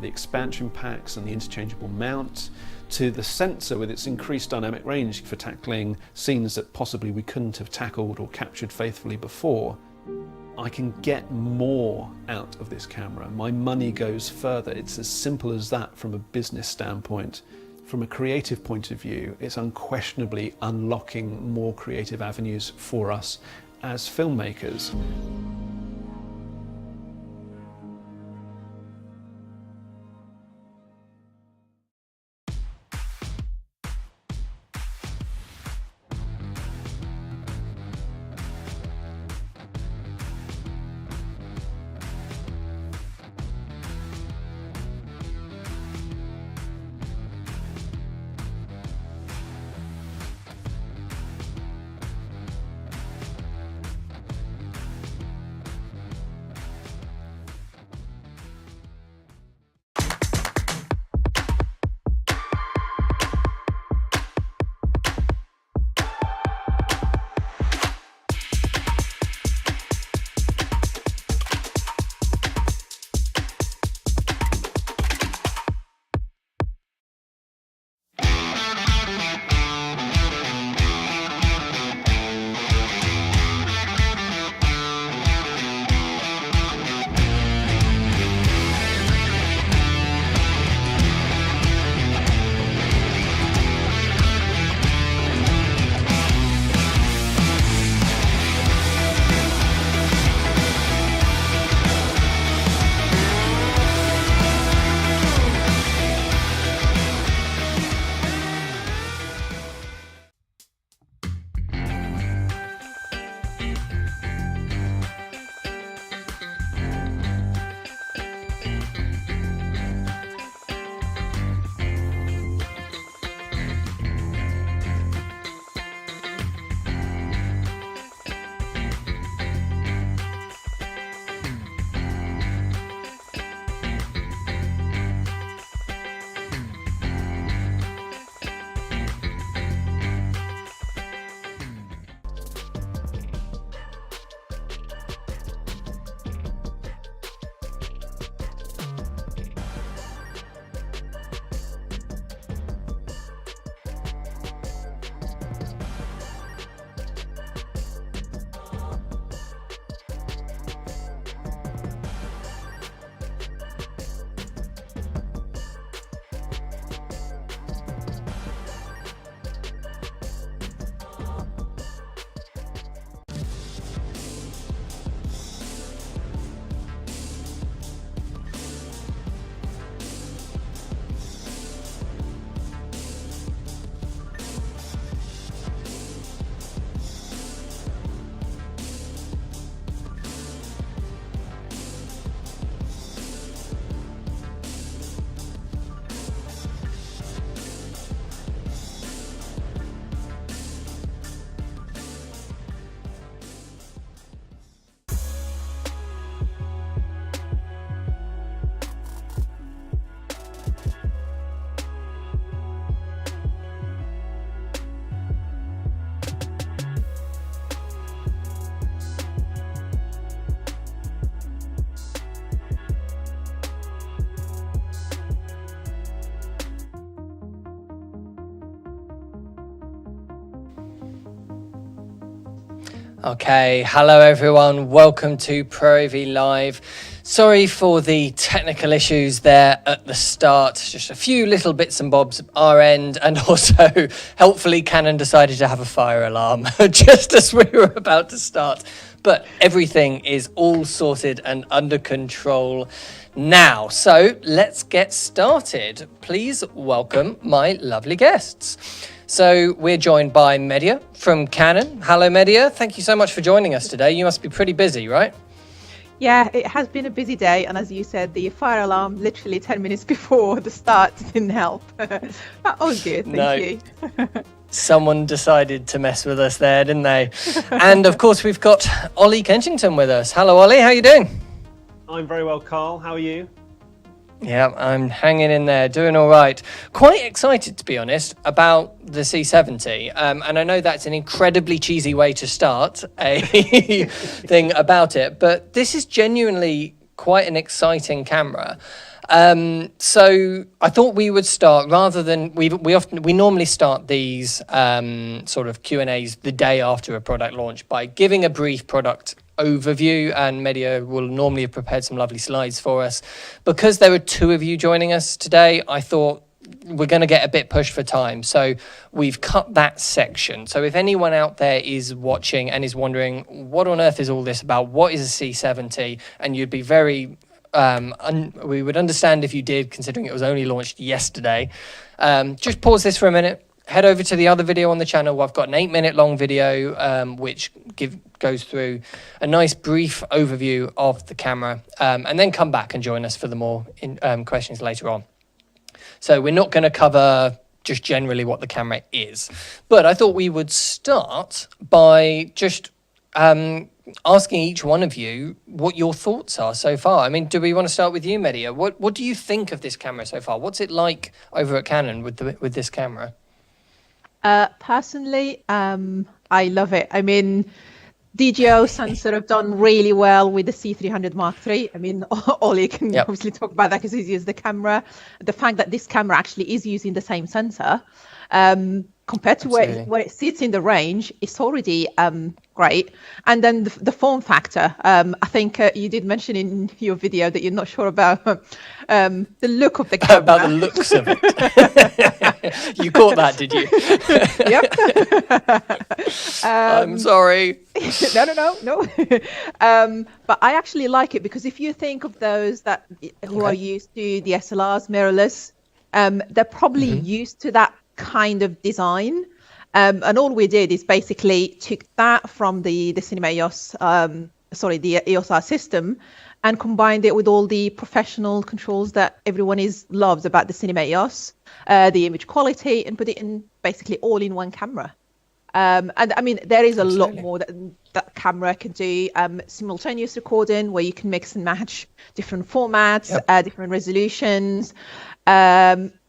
the expansion packs and the interchangeable mount, to the sensor with its increased dynamic range for tackling scenes that possibly we couldn't have tackled or captured faithfully before. I can get more out of this camera. My money goes further. It's as simple as that from a business standpoint. From a creative point of view, it's unquestionably unlocking more creative avenues for us as filmmakers. Okay, hello everyone, welcome to ProAV Live. Sorry for the technical issues there at the start, just a few little bits and bobs at our end, and also helpfully Canon decided to have a fire alarm just as we were about to start. But everything is all sorted and under control now. So let's get started. Please welcome my lovely guests. So we're joined by Mehdia from Canon. Hello, Mehdia. Thank you so much for joining us today. You must be pretty busy, right? Yeah, it has been a busy day. And as you said, the fire alarm literally 10 minutes before the start didn't help. That was good. Thank you. Someone decided to mess with us there, didn't they? And of course, we've got Ollie Kenchington with us. Hello, Ollie. How are you doing? I'm very well, Carl. How are you? Yeah, I'm hanging in there, doing all right. Quite excited, to be honest, about the C70. And I know that's an incredibly cheesy way to start a thing about it, but this is genuinely quite an exciting camera. So I thought we would start, rather than we normally start these sort of Q&As the day after a product launch by giving a brief product overview, and Mehdia will normally have prepared some lovely slides for us. Because there are two of you joining us today, I thought we're going to get a bit pushed for time, so we've cut that section. So if anyone out there is watching and is wondering what on earth is all this about, what is a C70, and you'd be very we would understand if you did, considering it was only launched yesterday, just pause this for a minute, head over to the other video on the channel. I've got an 8-minute long video which goes through a nice brief overview of the camera, and then come back and join us for the more questions later on. So we're not going to cover just generally what the camera is, but I thought we would start by just asking each one of you what your thoughts are so far. I mean, do we want to start with you, Mehdia? What do you think of this camera so far? What's it like over at Canon with this camera? Personally, I love it. I mean, DGO sensor have done really well with the C300 Mark III. I mean, Ollie can obviously talk about that because he's used the camera. The fact that this camera actually is using the same sensor, compared to where it sits in the range, it's already great. And then the form factor. I think you did mention in your video that you're not sure about the look of the camera. About the looks of it. You caught that, did you? Yep. I'm sorry. No. But I actually like it because if you think of those who are used to the SLRs, mirrorless, they're probably used to that kind of design. And all we did is basically took that from the Cinema EOS, the EOS R system, and combined it with all the professional controls that everyone loves about the Cinema EOS, the image quality, and put it in basically all in one camera. And I mean, there is a lot more that camera can do. Simultaneous recording, where you can mix and match different formats, different resolutions.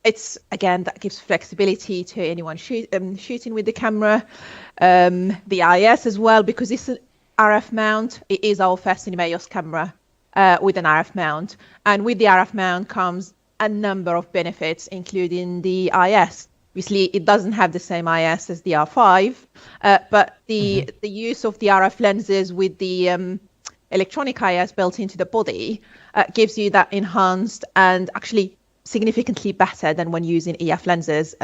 It's, again, that gives flexibility to anyone shooting with the camera. The IS as well, because it's an RF mount. It is our first Cinema EOS camera with an RF mount. And with the RF mount comes a number of benefits, including the IS. Obviously, it doesn't have the same IS as the R5, but the use of the RF lenses with the electronic IS built into the body gives you that enhanced and actually significantly better than when using EF lenses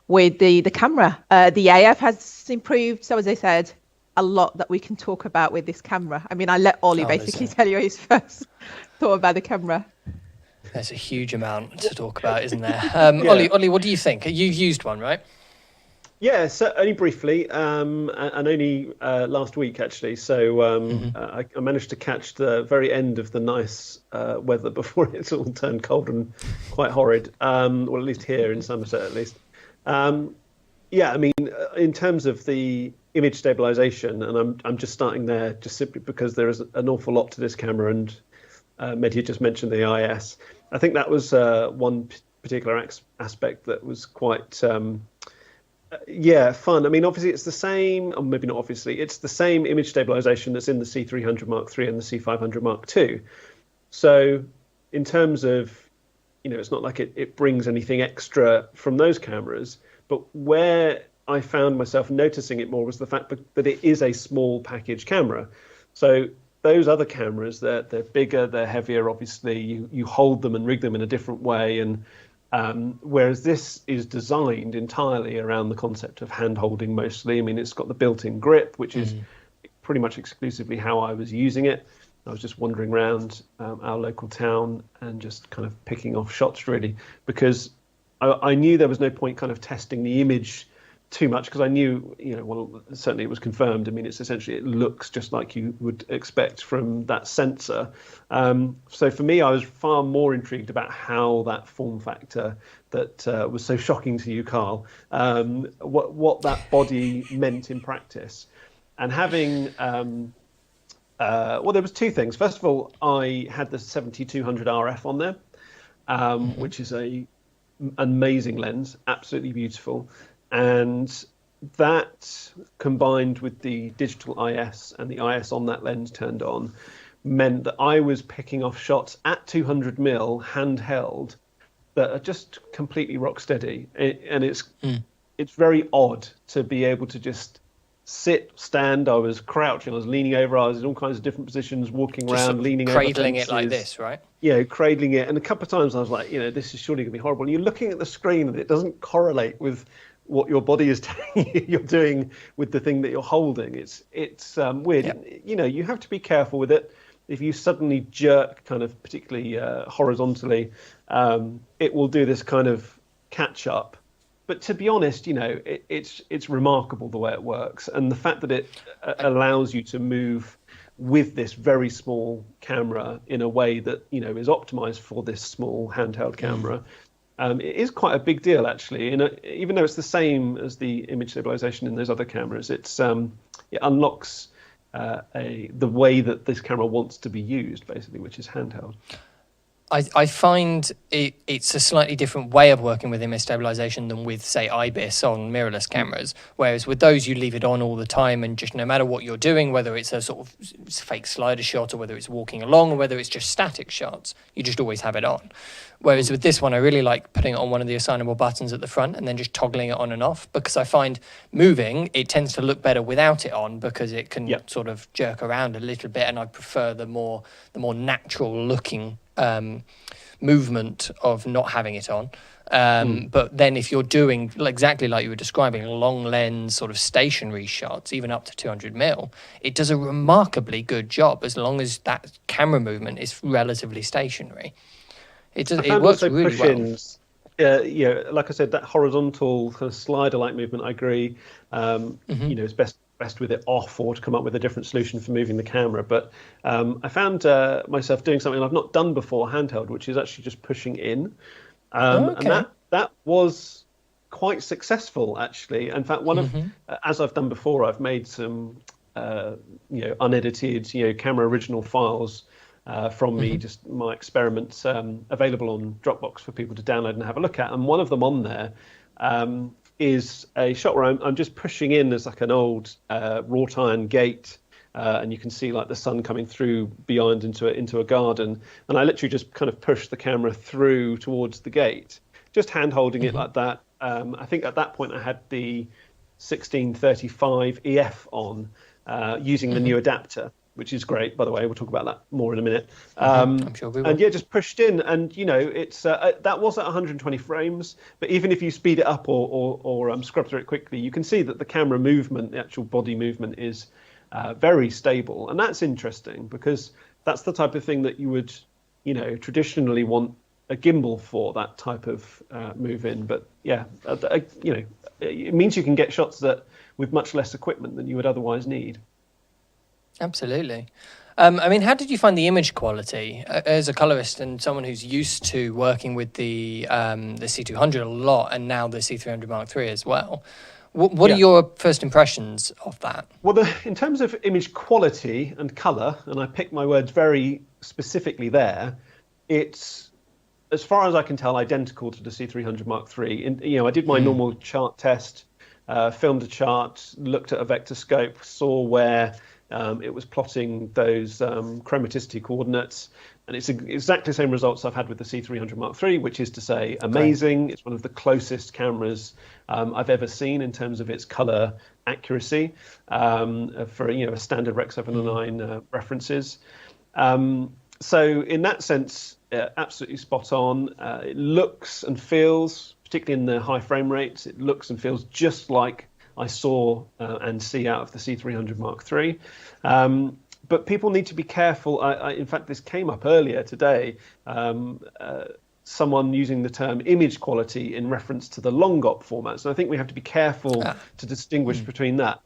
with the camera. The AF has improved, so as I said, a lot that we can talk about with this camera. I mean, I let Ollie basically tell you his first thought about the camera. There's a huge amount to talk about, isn't there? Ollie, what do you think? You've used one, right? Yeah, so only briefly, and only last week actually. So I managed to catch the very end of the nice weather before it's all turned cold and quite horrid. Well, at least here in Somerset, at least. Yeah, I mean, in terms of the image stabilization, and I'm just starting there just simply because there is an awful lot to this camera, and Mehdia just mentioned the IS. I think that was one particular aspect that was quite fun. I mean, obviously it's the same, or maybe not obviously, it's the same image stabilization that's in the C300 Mark III and the C500 Mark II. So in terms of, it's not like it brings anything extra from those cameras, but where I found myself noticing it more was the fact that it is a small package camera. So those other cameras, they're bigger, they're heavier, obviously, you hold them and rig them in a different way, and whereas this is designed entirely around the concept of hand holding mostly. I mean, it's got the built-in grip, which is pretty much exclusively how I was using it. I was just wandering around our local town and just kind of picking off shots, really, because I knew there was no point kind of testing the image too much, because I knew, well, certainly it was confirmed. I mean, it looks just like you would expect from that sensor. So for me, I was far more intrigued about how that form factor that was so shocking to you, Carl, what that body meant in practice. And having, well, there was two things. First of all, I had the 7200 RF on there, which is an amazing lens, absolutely beautiful. And that, combined with the digital IS and the IS on that lens turned on, meant that I was picking off shots at 200mm handheld that are just completely rock steady. And it's very odd to be able to just sit, stand. I was crouching, I was leaning over, I was in all kinds of different positions, walking Just around, sort of leaning cradling over it like fences. this, right? Cradling it. And a couple of times I was like, this is surely going to be horrible. And you're looking at the screen and it doesn't correlate with what your body is telling you you're doing with the thing that you're holding. It's weird. Yep. You have to be careful with it. If you suddenly jerk kind of particularly horizontally, it will do this kind of catch up. But to be honest, it's remarkable the way it works, and the fact that it allows you to move with this very small camera in a way that is optimized for this small handheld camera. It is quite a big deal, actually. Even though it's the same as the image stabilization in those other cameras, it unlocks the way that this camera wants to be used, basically, which is handheld. I find it's a slightly different way of working with image stabilization than with, say, IBIS on mirrorless cameras. Whereas with those, you leave it on all the time, and just no matter what you're doing, whether it's a sort of fake slider shot or whether it's walking along or whether it's just static shots, you just always have it on. Whereas with this one, I really like putting it on one of the assignable buttons at the front and then just toggling it on and off, because I find moving, it tends to look better without it on, because it can sort of jerk around a little bit, and I prefer the more natural looking movement of not having it on. But then if you're doing exactly like you were describing, long lens sort of stationary shots, even up to 200mm, it does a remarkably good job as long as that camera movement is relatively stationary. It works really well. Like I said, that horizontal kind of slider-like movement, I agree. Is best with it off, or to come up with a different solution for moving the camera. But I found myself doing something I've not done before handheld, which is actually just pushing in. And that was quite successful, actually. In fact, as I've done before, I've made some unedited camera original files from me, just my experiments, available on Dropbox for people to download and have a look at. And one of them on there is a shot where I'm just pushing in as like an old wrought iron gate, and you can see like the sun coming through beyond into a garden, and I literally just kind of push the camera through towards the gate, just hand holding it like that. I think at that point I had the 1635 EF on, using the new adapter, which is great, by the way. We'll talk about that more in a minute. I'm sure we will. And just pushed in, and it's that was at 120 frames. But even if you speed it up or scrub through it quickly, you can see that the camera movement, the actual body movement, is very stable, and that's interesting, because that's the type of thing that you would, traditionally want a gimbal for, that type of move in. But it means you can get shots that with much less equipment than you would otherwise need. Absolutely. How did you find the image quality as a colorist and someone who's used to working with the C200 a lot, and now the C300 Mark III as well? What are your first impressions of that? Well, in terms of image quality and color, and I picked my words very specifically there, it's, as far as I can tell, identical to the C300 Mark III. I did my normal chart test, filmed a chart, looked at a vector scope, saw where it was plotting those chromaticity coordinates, and it's exactly the same results I've had with the C300 Mark III, which is to say amazing. Great. It's one of the closest cameras I've ever seen in terms of its color accuracy for a standard Rec 709 references. So in that sense, absolutely spot on. It looks and feels, particularly in the high frame rates, it looks and feels just like I saw and see out of the C300 Mark III. But people need to be careful. In fact, this came up earlier today. Someone using the term image quality in reference to the long op formats. And I think we have to be careful to distinguish between that.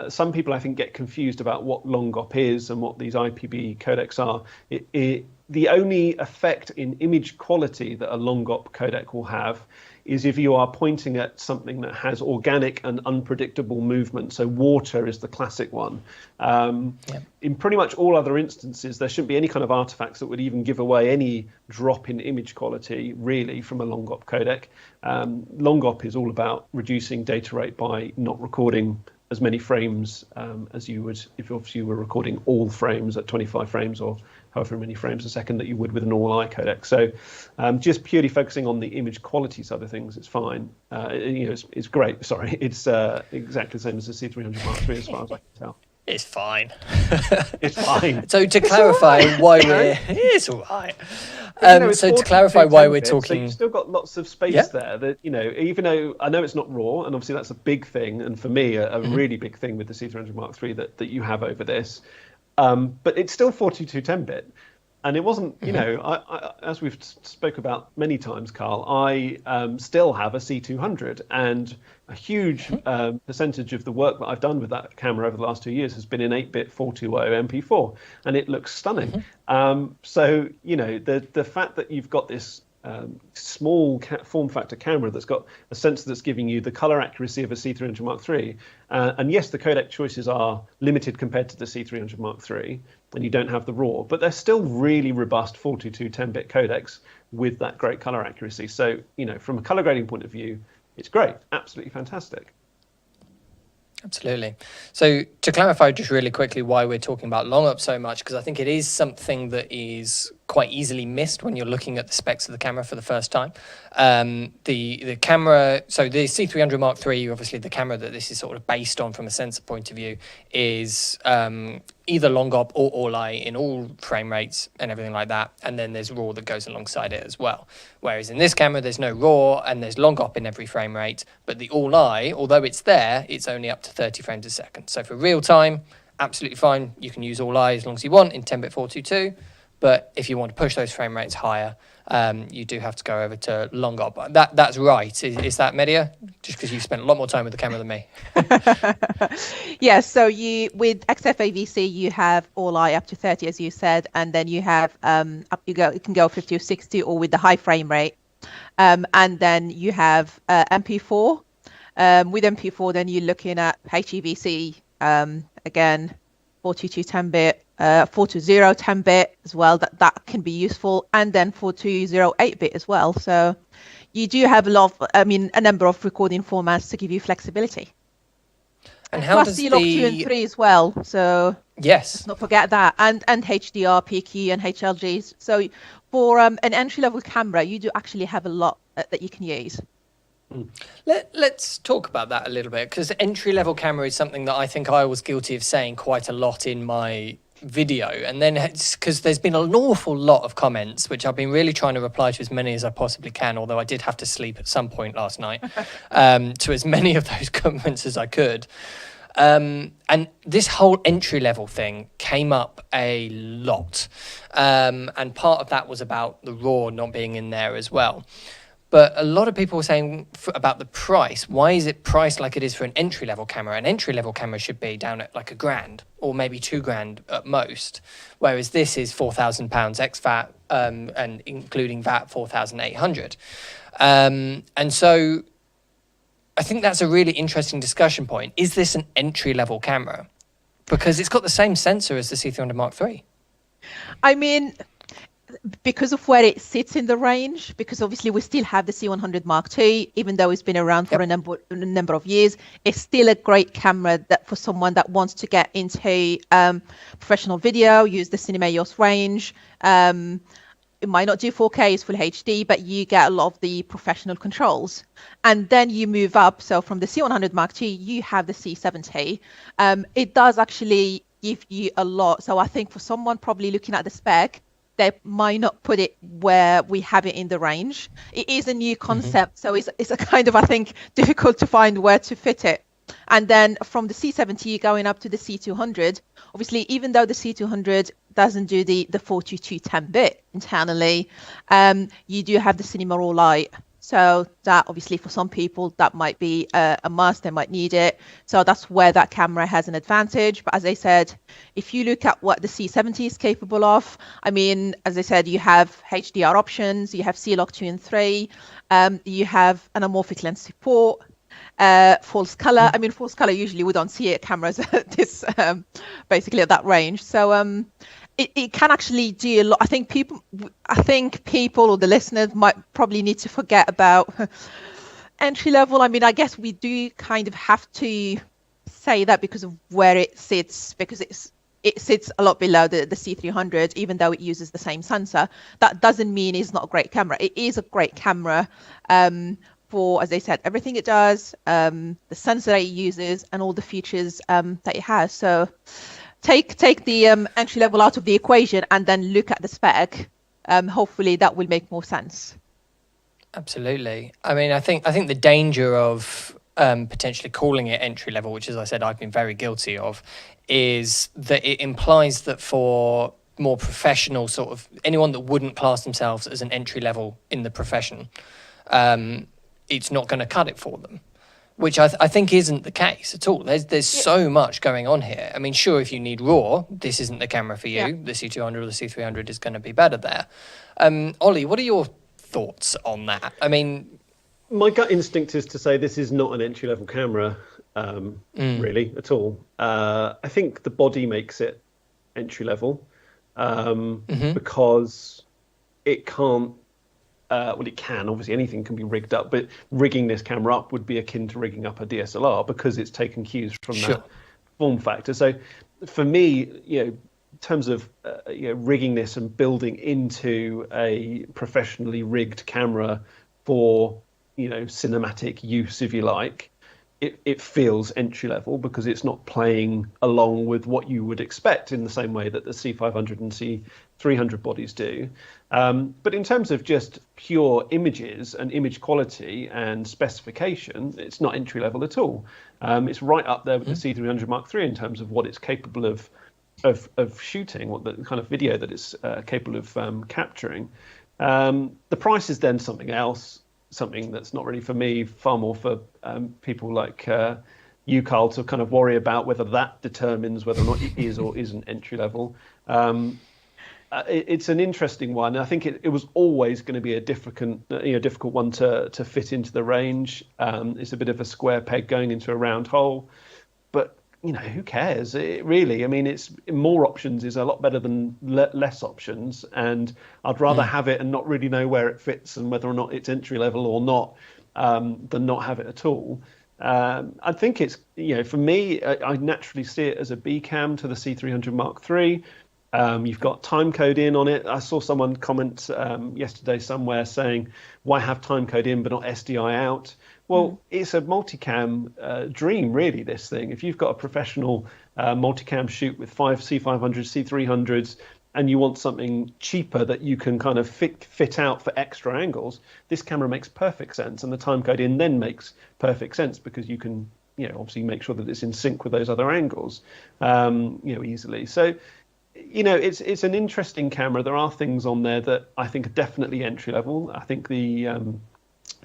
Some people, I think, get confused about what long op is and what these IPB codecs are. The only effect in image quality that a long op codec will have is if you are pointing at something that has organic and unpredictable movement. So water is the classic one. In pretty much all other instances, there shouldn't be any kind of artifacts that would even give away any drop in image quality, really, from a long op codec. Long op is all about reducing data rate by not recording as many frames as you would if obviously you were recording all frames at 25 frames or however many frames a second that you would with an all-I codec. So just purely focusing on the image quality side of things, it's fine. It's great. Sorry, it's exactly the same as the C300 Mark III as far as I can tell. It's fine. It's fine. So to clarify why it's all right. So to clarify why we're talking, so you've still got lots of space there. That even though I know it's not RAW, and obviously that's a big thing, and for me a really big thing with the C300 Mark III that you have over this. But it's still 4210-bit, and it wasn't. I as we've spoke about many times, Carl, I still have a C200, and a huge percentage of the work that I've done with that camera over the last 2 years has been in 8-bit 420 MP4, and it looks stunning. So the fact that you've got this small form factor camera that's got a sensor that's giving you the color accuracy of a C300 Mark III, and yes, the codec choices are limited compared to the C300 Mark III, and you don't have the RAW, but they're still really robust 422 10-bit codecs with that great color accuracy. So from a color grading point of view, it's great, absolutely fantastic. Absolutely. So to clarify just really quickly why we're talking about long up so much, because I think it is something that is quite easily missed when you're looking at the specs of the camera for the first time. The camera, so the C300 Mark III, obviously the camera that this is sort of based on from a sensor point of view, is either long op or all-I in all frame rates and everything like that. And then there's RAW that goes alongside it as well. Whereas in this camera, there's no RAW and there's long op in every frame rate. But the all-I, although it's there, it's only up to 30 frames a second. So for real time, absolutely fine. You can use all-I as long as you want in 10-bit 422. But if you want to push those frame rates higher, you do have to go over to long op. That's right. Is that Mehdia? Just because you spent a lot more time with the camera than me. Yeah. So with XFAVC you have all-I up to 30, as you said, and then you have it can go 50 or 60, or with the high frame rate, and then you have MP4. With MP4, then you're looking at HEVC again, 422 10-bit. 420 10-bit as well, that can be useful, and then 420 8-bit as well. So you do have a number of recording formats to give you flexibility. And how plus does the 2 and 3 as well, so yes, let's not forget that, and HDR, PQ and HLGs. So for an entry-level camera, you do actually have a lot that you can use. Let's talk about that a little bit, because entry-level camera is something that I think I was guilty of saying quite a lot in my video, and then because there's been an awful lot of comments which I've been really trying to reply to as many as I possibly can, although I did have to sleep at some point last night, to as many of those comments as I could. And this whole entry level thing came up a lot, and part of that was about the RAW not being in there as well. But a lot of people were saying about the price. Why is it priced like it is for an entry-level camera? An entry-level camera should be down at like $1,000 or maybe $2,000 at most, whereas this is £4,000 ex-VAT and including VAT $4,800. And so I think that's a really interesting discussion point. Is this an entry-level camera? Because it's got the same sensor as the C300 Mark III. I mean, because of where it sits in the range, because obviously we still have the C100 Mark II, even though it's been around for a number of years, it's still a great camera that for someone that wants to get into professional video, use the Cinema EOS range. It might not do 4K, it's full HD, but you get a lot of the professional controls. And then you move up. So from the C100 Mark II, you have the C70. It does actually give you a lot. So I think for someone probably looking at the spec, they might not put it where we have it in the range. It is a new concept, so it's a kind of, I think, difficult to find where to fit it. And then from the C70 going up to the C200, obviously, even though the C200 doesn't do the 422 10-bit internally, you do have the Cinema All-I. So that obviously for some people that might be a must, they might need it. So that's where that camera has an advantage. But as I said, if you look at what the C70 is capable of, I mean, as I said, you have HDR options, you have C-Log 2 and 3, you have anamorphic lens support, false color. I mean, false color, usually we don't see it cameras at this, basically at that range. So it can actually do a lot. I think people or the listeners might probably need to forget about entry level. I mean, I guess we do kind of have to say that because of where it sits, because it sits a lot below the C300, even though it uses the same sensor. That doesn't mean it's not a great camera. It is a great camera for, as I said, everything it does, the sensor that it uses, and all the features that it has. So take the entry level out of the equation and then look at the spec. Hopefully that will make more sense. Absolutely. I mean, I think the danger of potentially calling it entry level, which, as I said, I've been very guilty of, is that it implies that for more professional sort of anyone that wouldn't class themselves as an entry level in the profession, it's not going to cut it for them, which I think isn't the case at all. There's so much going on here. I mean, sure, if you need RAW, this isn't the camera for you. Yeah. The C200 or the C300 is going to be better there. Ollie, what are your thoughts on that? I mean, my gut instinct is to say this is not an entry-level camera, really, at all. I think the body makes it entry-level because it can't. Well, it can. Obviously, anything can be rigged up, but rigging this camera up would be akin to rigging up a DSLR because it's taken cues from that form factor. So, for me, in terms of rigging this and building into a professionally rigged camera for cinematic use, if you like, it feels entry level because it's not playing along with what you would expect in the same way that the C500 and C300 bodies do. But in terms of just pure images and image quality and specification, it's not entry level at all. It's right up there with the C300 Mark III in terms of what it's capable of shooting, what the kind of video that it's capable of capturing. The price is then something else. Something that's not really for me, far more for people like you, Carl, to kind of worry about whether that determines whether or not it is or isn't entry level. It's an interesting one. I think it was always going to be a difficult one to fit into the range. It's a bit of a square peg going into a round hole, but who cares? Really, I mean, it's more options is a lot better than less options, and I'd rather have it and not really know where it fits and whether or not it's entry level or not, than not have it at all. I think it's for me, I naturally see it as a B cam to the C300 Mark III. You've got time code in on it. I saw someone comment yesterday somewhere saying, "Why have time code in but not SDI out?" Well, it's a multicam dream, really, this thing. If you've got a professional multicam shoot with 5 C500s, C300s, and you want something cheaper that you can kind of fit out for extra angles, this camera makes perfect sense. And the timecode in then makes perfect sense because you can, obviously make sure that it's in sync with those other angles, easily. So, it's an interesting camera. There are things on there that I think are definitely entry level. I think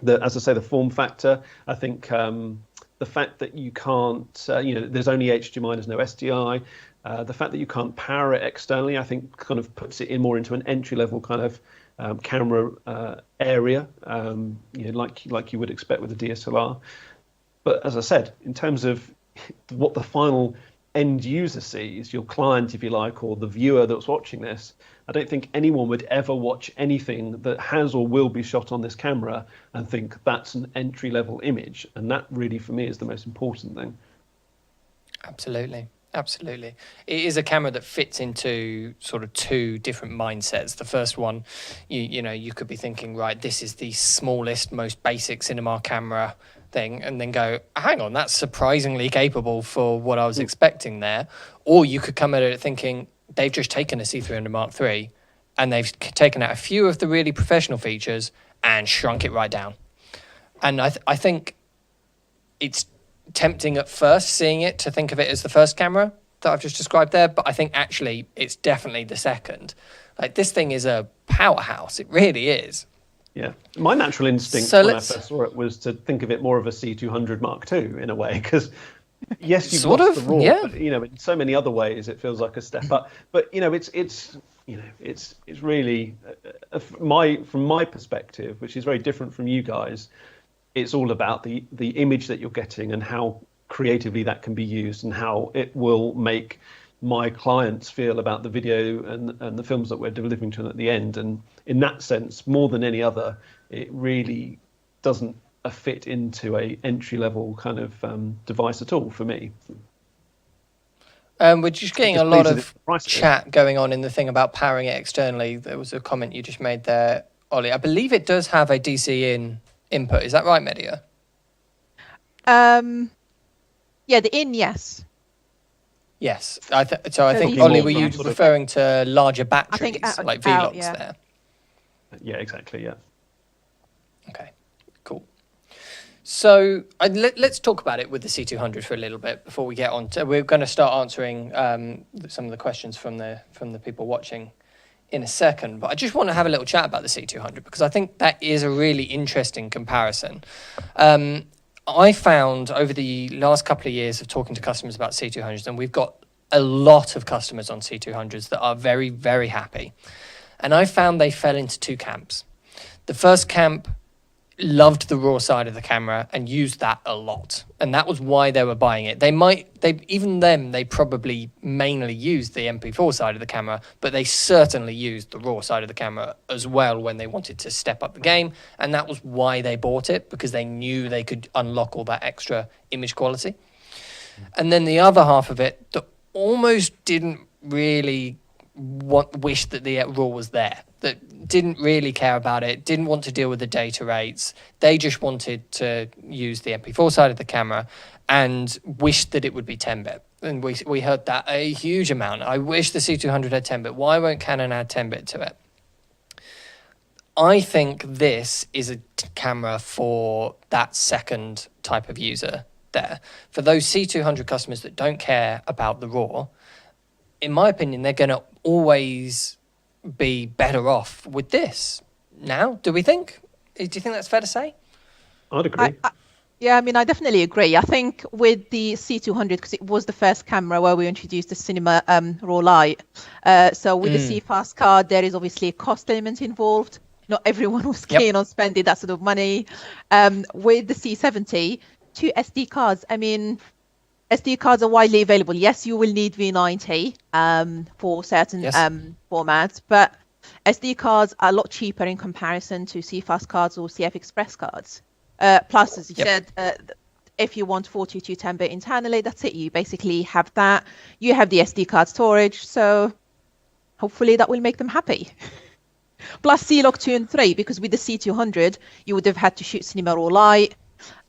as I say, the form factor, I think the fact that you can't, there's only HDMI, there's no SDI, the fact that you can't power it externally, I think kind of puts it in more into an entry level kind of camera area, like you would expect with a DSLR. But as I said, in terms of what the final end user sees, your client, if you like, or the viewer that's watching this, I don't think anyone would ever watch anything that has or will be shot on this camera and think that's an entry level image. And that really, for me, is the most important thing. Absolutely. Absolutely. It is a camera that fits into sort of two different mindsets. The first one, you could be thinking, right, this is the smallest, most basic cinema camera thing, and then go, hang on, that's surprisingly capable for what I was expecting there. Or you could come at it thinking, they've just taken a C300 Mark III and they've taken out a few of the really professional features and shrunk it right down. And I think it's tempting at first seeing it to think of it as the first camera that I've just described there, but I think actually it's definitely the second. Like, this thing is a powerhouse. It really is. Yeah, my natural instinct when I first saw it was to think of it more of a C200 Mark II in a way, because yes, you've lost the raw, but in so many other ways it feels like a step up. But it's really from my perspective, which is very different from you guys. It's all about the image that you're getting and how creatively that can be used and how it will make my clients feel about the video and the films that we're delivering to them at the end. And in that sense, more than any other, it really doesn't a fit into a entry level kind of device at all for me. We're just getting a lot of price it is. chat going on in the thing about powering it externally. There was a comment you just made there, Ollie. I believe it does have a DC in input. Is that right, Mehdia? Yeah, the in, yes. Yes. I think, DC Ollie, were you yes. referring to larger batteries, think out- like out, Vlogs yeah. there? Yeah, exactly. Yeah. Okay, cool. So let's talk about it with the C200 for a little bit before we get on to. We're going to start answering some of the questions from the people watching in a second. But I just want to have a little chat about the C200 because I think that is a really interesting comparison. I found over the last couple of years of talking to customers about C200s, and we've got a lot of customers on C200s that are very, very happy. And I found they fell into two camps. The first camp loved the raw side of the camera and used that a lot, and that was why they were buying it. They probably mainly used the MP4 side of the camera, but they certainly used the raw side of the camera as well when they wanted to step up the game, and that was why they bought it, because they knew they could unlock all that extra image quality. And then the other half of it that almost didn't really wish that the raw was there, that didn't really care about it, didn't want to deal with the data rates. They just wanted to use the MP4 side of the camera and wished that it would be 10-bit. And we heard that a huge amount. I wish the C200 had 10-bit. Why won't Canon add 10-bit to it? I think this is a camera for that second type of user there. For those C200 customers that don't care about the RAW, in my opinion, they're going to always be better off with this. Now, do we think? Do you think that's fair to say? I'd agree. Yeah, I mean, I definitely agree. I think with the C200, because it was the first camera where we introduced the cinema raw light. So with the CFast card, there is obviously a cost element involved. Not everyone was keen on spending that sort of money. With the C70, 2 SD cards. I mean, SD cards are widely available. Yes, you will need V90 for certain formats, but SD cards are a lot cheaper in comparison to CFast cards or CF Express cards. Plus, as you said, if you want 42 10-bit internally, that's it. You basically have that. You have the SD card storage, so hopefully that will make them happy. Plus C-Log 2 and 3, because with the C200, you would have had to shoot Cinema Raw Light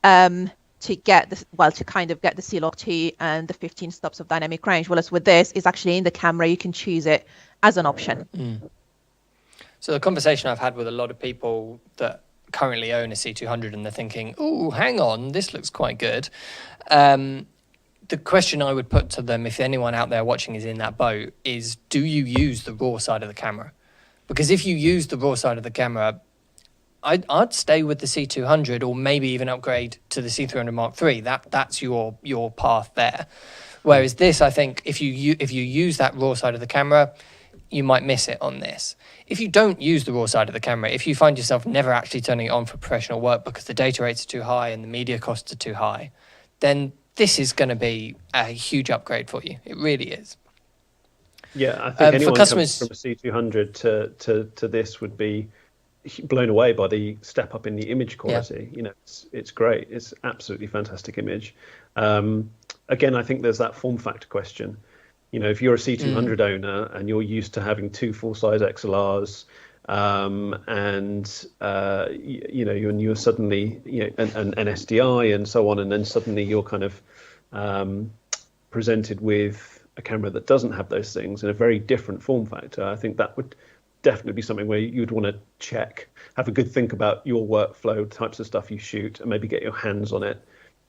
to get to kind of get the C-Log 2 and the 15 stops of dynamic range. Whereas with this, it's actually in the camera. You can choose it as an option. So the conversation I've had with a lot of people that currently own a C200 and they're thinking, oh, hang on, this looks quite good. The question I would put to them, if anyone out there watching is in that boat, is do you use the raw side of the camera? Because if you use the raw side of the camera, I'd stay with the C200 or maybe even upgrade to the C300 Mark III. That's your path there. Whereas this, I think, if you use that raw side of the camera, you might miss it on this. If you don't use the raw side of the camera, if you find yourself never actually turning it on for professional work because the data rates are too high and the media costs are too high, then this is going to be a huge upgrade for you. It really is. Yeah, I think anyone customers, comes from a C200 to this would be blown away by the step up in the image quality. You know, it's great. It's absolutely fantastic image. Again, I think there's that form factor question. You know, if you're a C200 owner and you're used to having 2 full-size XLRs, and you're suddenly, an SDI and so on, and then suddenly you're kind of presented with a camera that doesn't have those things in a very different form factor. I think that would definitely be something where you'd want to have a good think about your workflow, types of stuff you shoot, and maybe get your hands on it.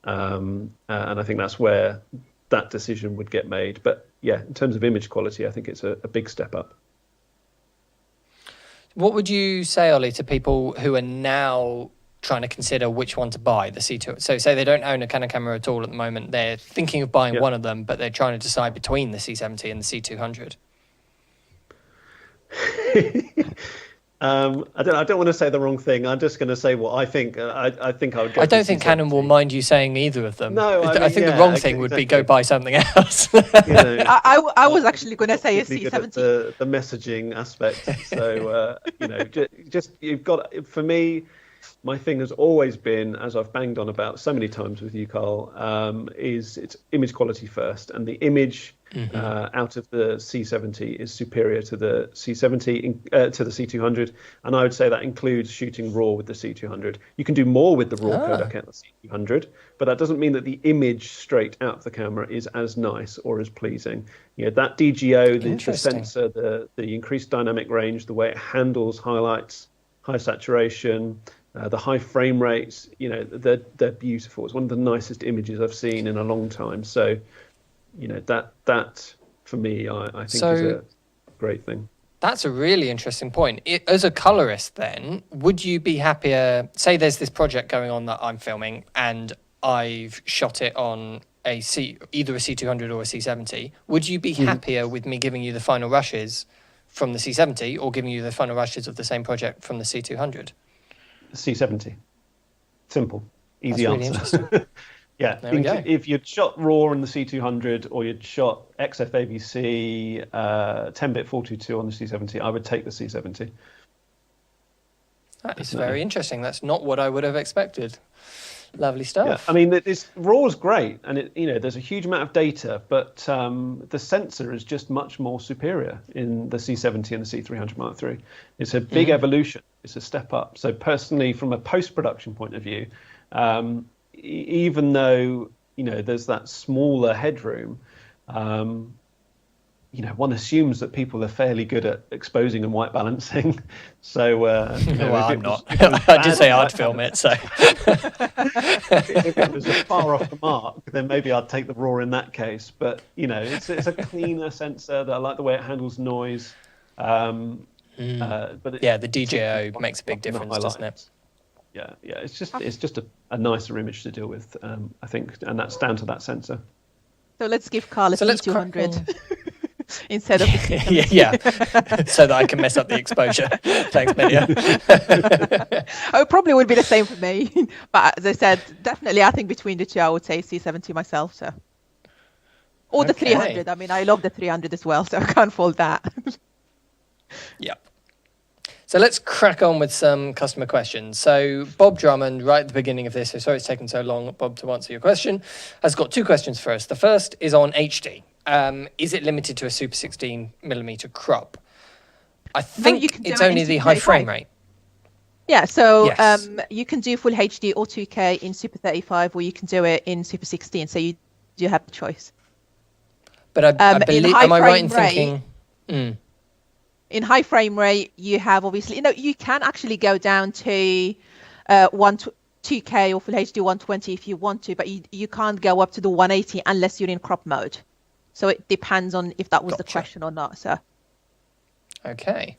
And I think that's where that decision would get made. But yeah, in terms of image quality, I think it's a big step up. What would you say, Ollie, to people who are now trying to consider which one to buy, the C2? So say they don't own a Canon camera at all at the moment. They're thinking of buying one of them, but they're trying to decide between the C70 and the C200. I don't want to say the wrong thing. I'm just going to say what I think. I think I would go. I don't think Canon will mind you saying either of them. No, I think the wrong thing would be go buy something else. I was actually going to say a C70. The messaging aspect. So just you've got, for me, my thing has always been, as I've banged on about so many times with you, Carl, is it's image quality first, and the image out of the C70 is superior to the C70 to the C200, and I would say that includes shooting RAW with the C200. You can do more with the RAW codec at the C200, but that doesn't mean that the image straight out of the camera is as nice or as pleasing. You know, that DGO, the sensor, the increased dynamic range, the way it handles highlights, high saturation, the high frame rates, you know, they're beautiful. It's one of the nicest images I've seen in a long time. So, you know, that for me, I think is a great thing. That's a really interesting point. As a colorist, then, would you be happier? Say there's this project going on that I'm filming, and I've shot it on either a C200 or a C70. Would you be happier with me giving you the final rushes from the C70, or giving you the final rushes of the same project from the C200? C70. Simple, easy That's answer. Really interesting. Yeah, if you'd shot RAW in the C200 or you'd shot XFAVC 10-bit 422 on the C70, I would take the C70. That is very interesting. That's not what I would have expected. Lovely stuff. Yeah, I mean, this RAW is great, and there's a huge amount of data, but the sensor is just much more superior in the C70 and the C300 Mark III. It's a big evolution. It's a step up. So personally, from a post-production point of view, even though there's that smaller headroom, one assumes that people are fairly good at exposing and white balancing. So, well, I'm not. I did say I'd film it, so. If it was far off the mark, then maybe I'd take the RAW in that case. But it's a cleaner sensor. That I like the way it handles noise. But the DJO makes a big difference, doesn't it? Yeah. It's just a nicer image to deal with, I think, and that's down to that sensor. So let's give Carl a C200 instead of yeah, so that I can mess up the exposure. Thanks, Mehdia. It probably would be the same for me, but as I said, definitely I think between the two I would say C70 myself. So, or the 300. I mean, I love the 300 as well, so I can't fault that. Yep. So let's crack on with some customer questions. So Bob Drummond, right at the beginning of this, so sorry it's taken so long, Bob, to answer your question, has got two questions for us. The first is on HD. Is it limited to a Super 16mm crop? I think it's only the high frame rate. Yeah, so yes. You can do full HD or 2K in Super 35, or you can do it in Super 16. So you do have the choice. But I believe, am I right in thinking? In high frame rate, you have obviously, you can actually go down to 2K or full HD 120 if you want to, but you can't go up to the 180 unless you're in crop mode. So it depends on if that was the question or not. So. Okay.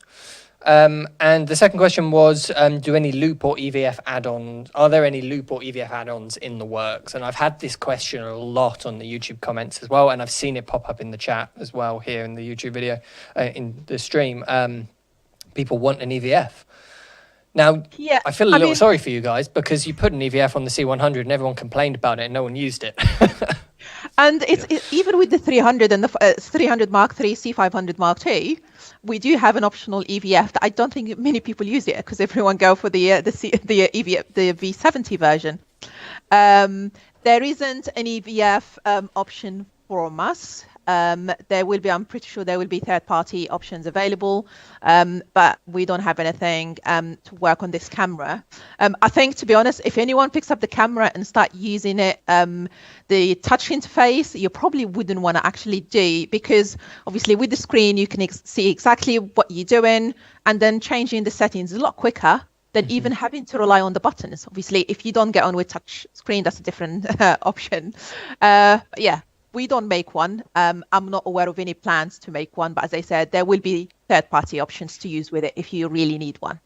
And the second question was, do any loop or EVF add-ons, are there any loop or EVF add-ons in the works? And I've had this question a lot on the YouTube comments as well, and I've seen it pop up in the chat as well here in the YouTube video, in the stream. People want an EVF. Now, I feel a little sorry for you guys, because you put an EVF on the C100 and everyone complained about it and no one used it. And it's even with the 300 and the 300 Mark III, C500 Mark II, we do have an optional EVF that I don't think many people use it, because everyone go for the EVF, the V70 version. There isn't an EVF option from us. There will be, I'm pretty sure there will be third-party options available, but we don't have anything to work on this camera. I think, to be honest, if anyone picks up the camera and start using it, the touch interface, you probably wouldn't want to actually do, because obviously with the screen, you can see exactly what you're doing, and then changing the settings is a lot quicker than even having to rely on the buttons. Obviously, if you don't get on with touch screen, that's a different option. Yeah. We don't make one. I'm not aware of any plans to make one, but as I said, there will be third-party options to use with it if you really need one.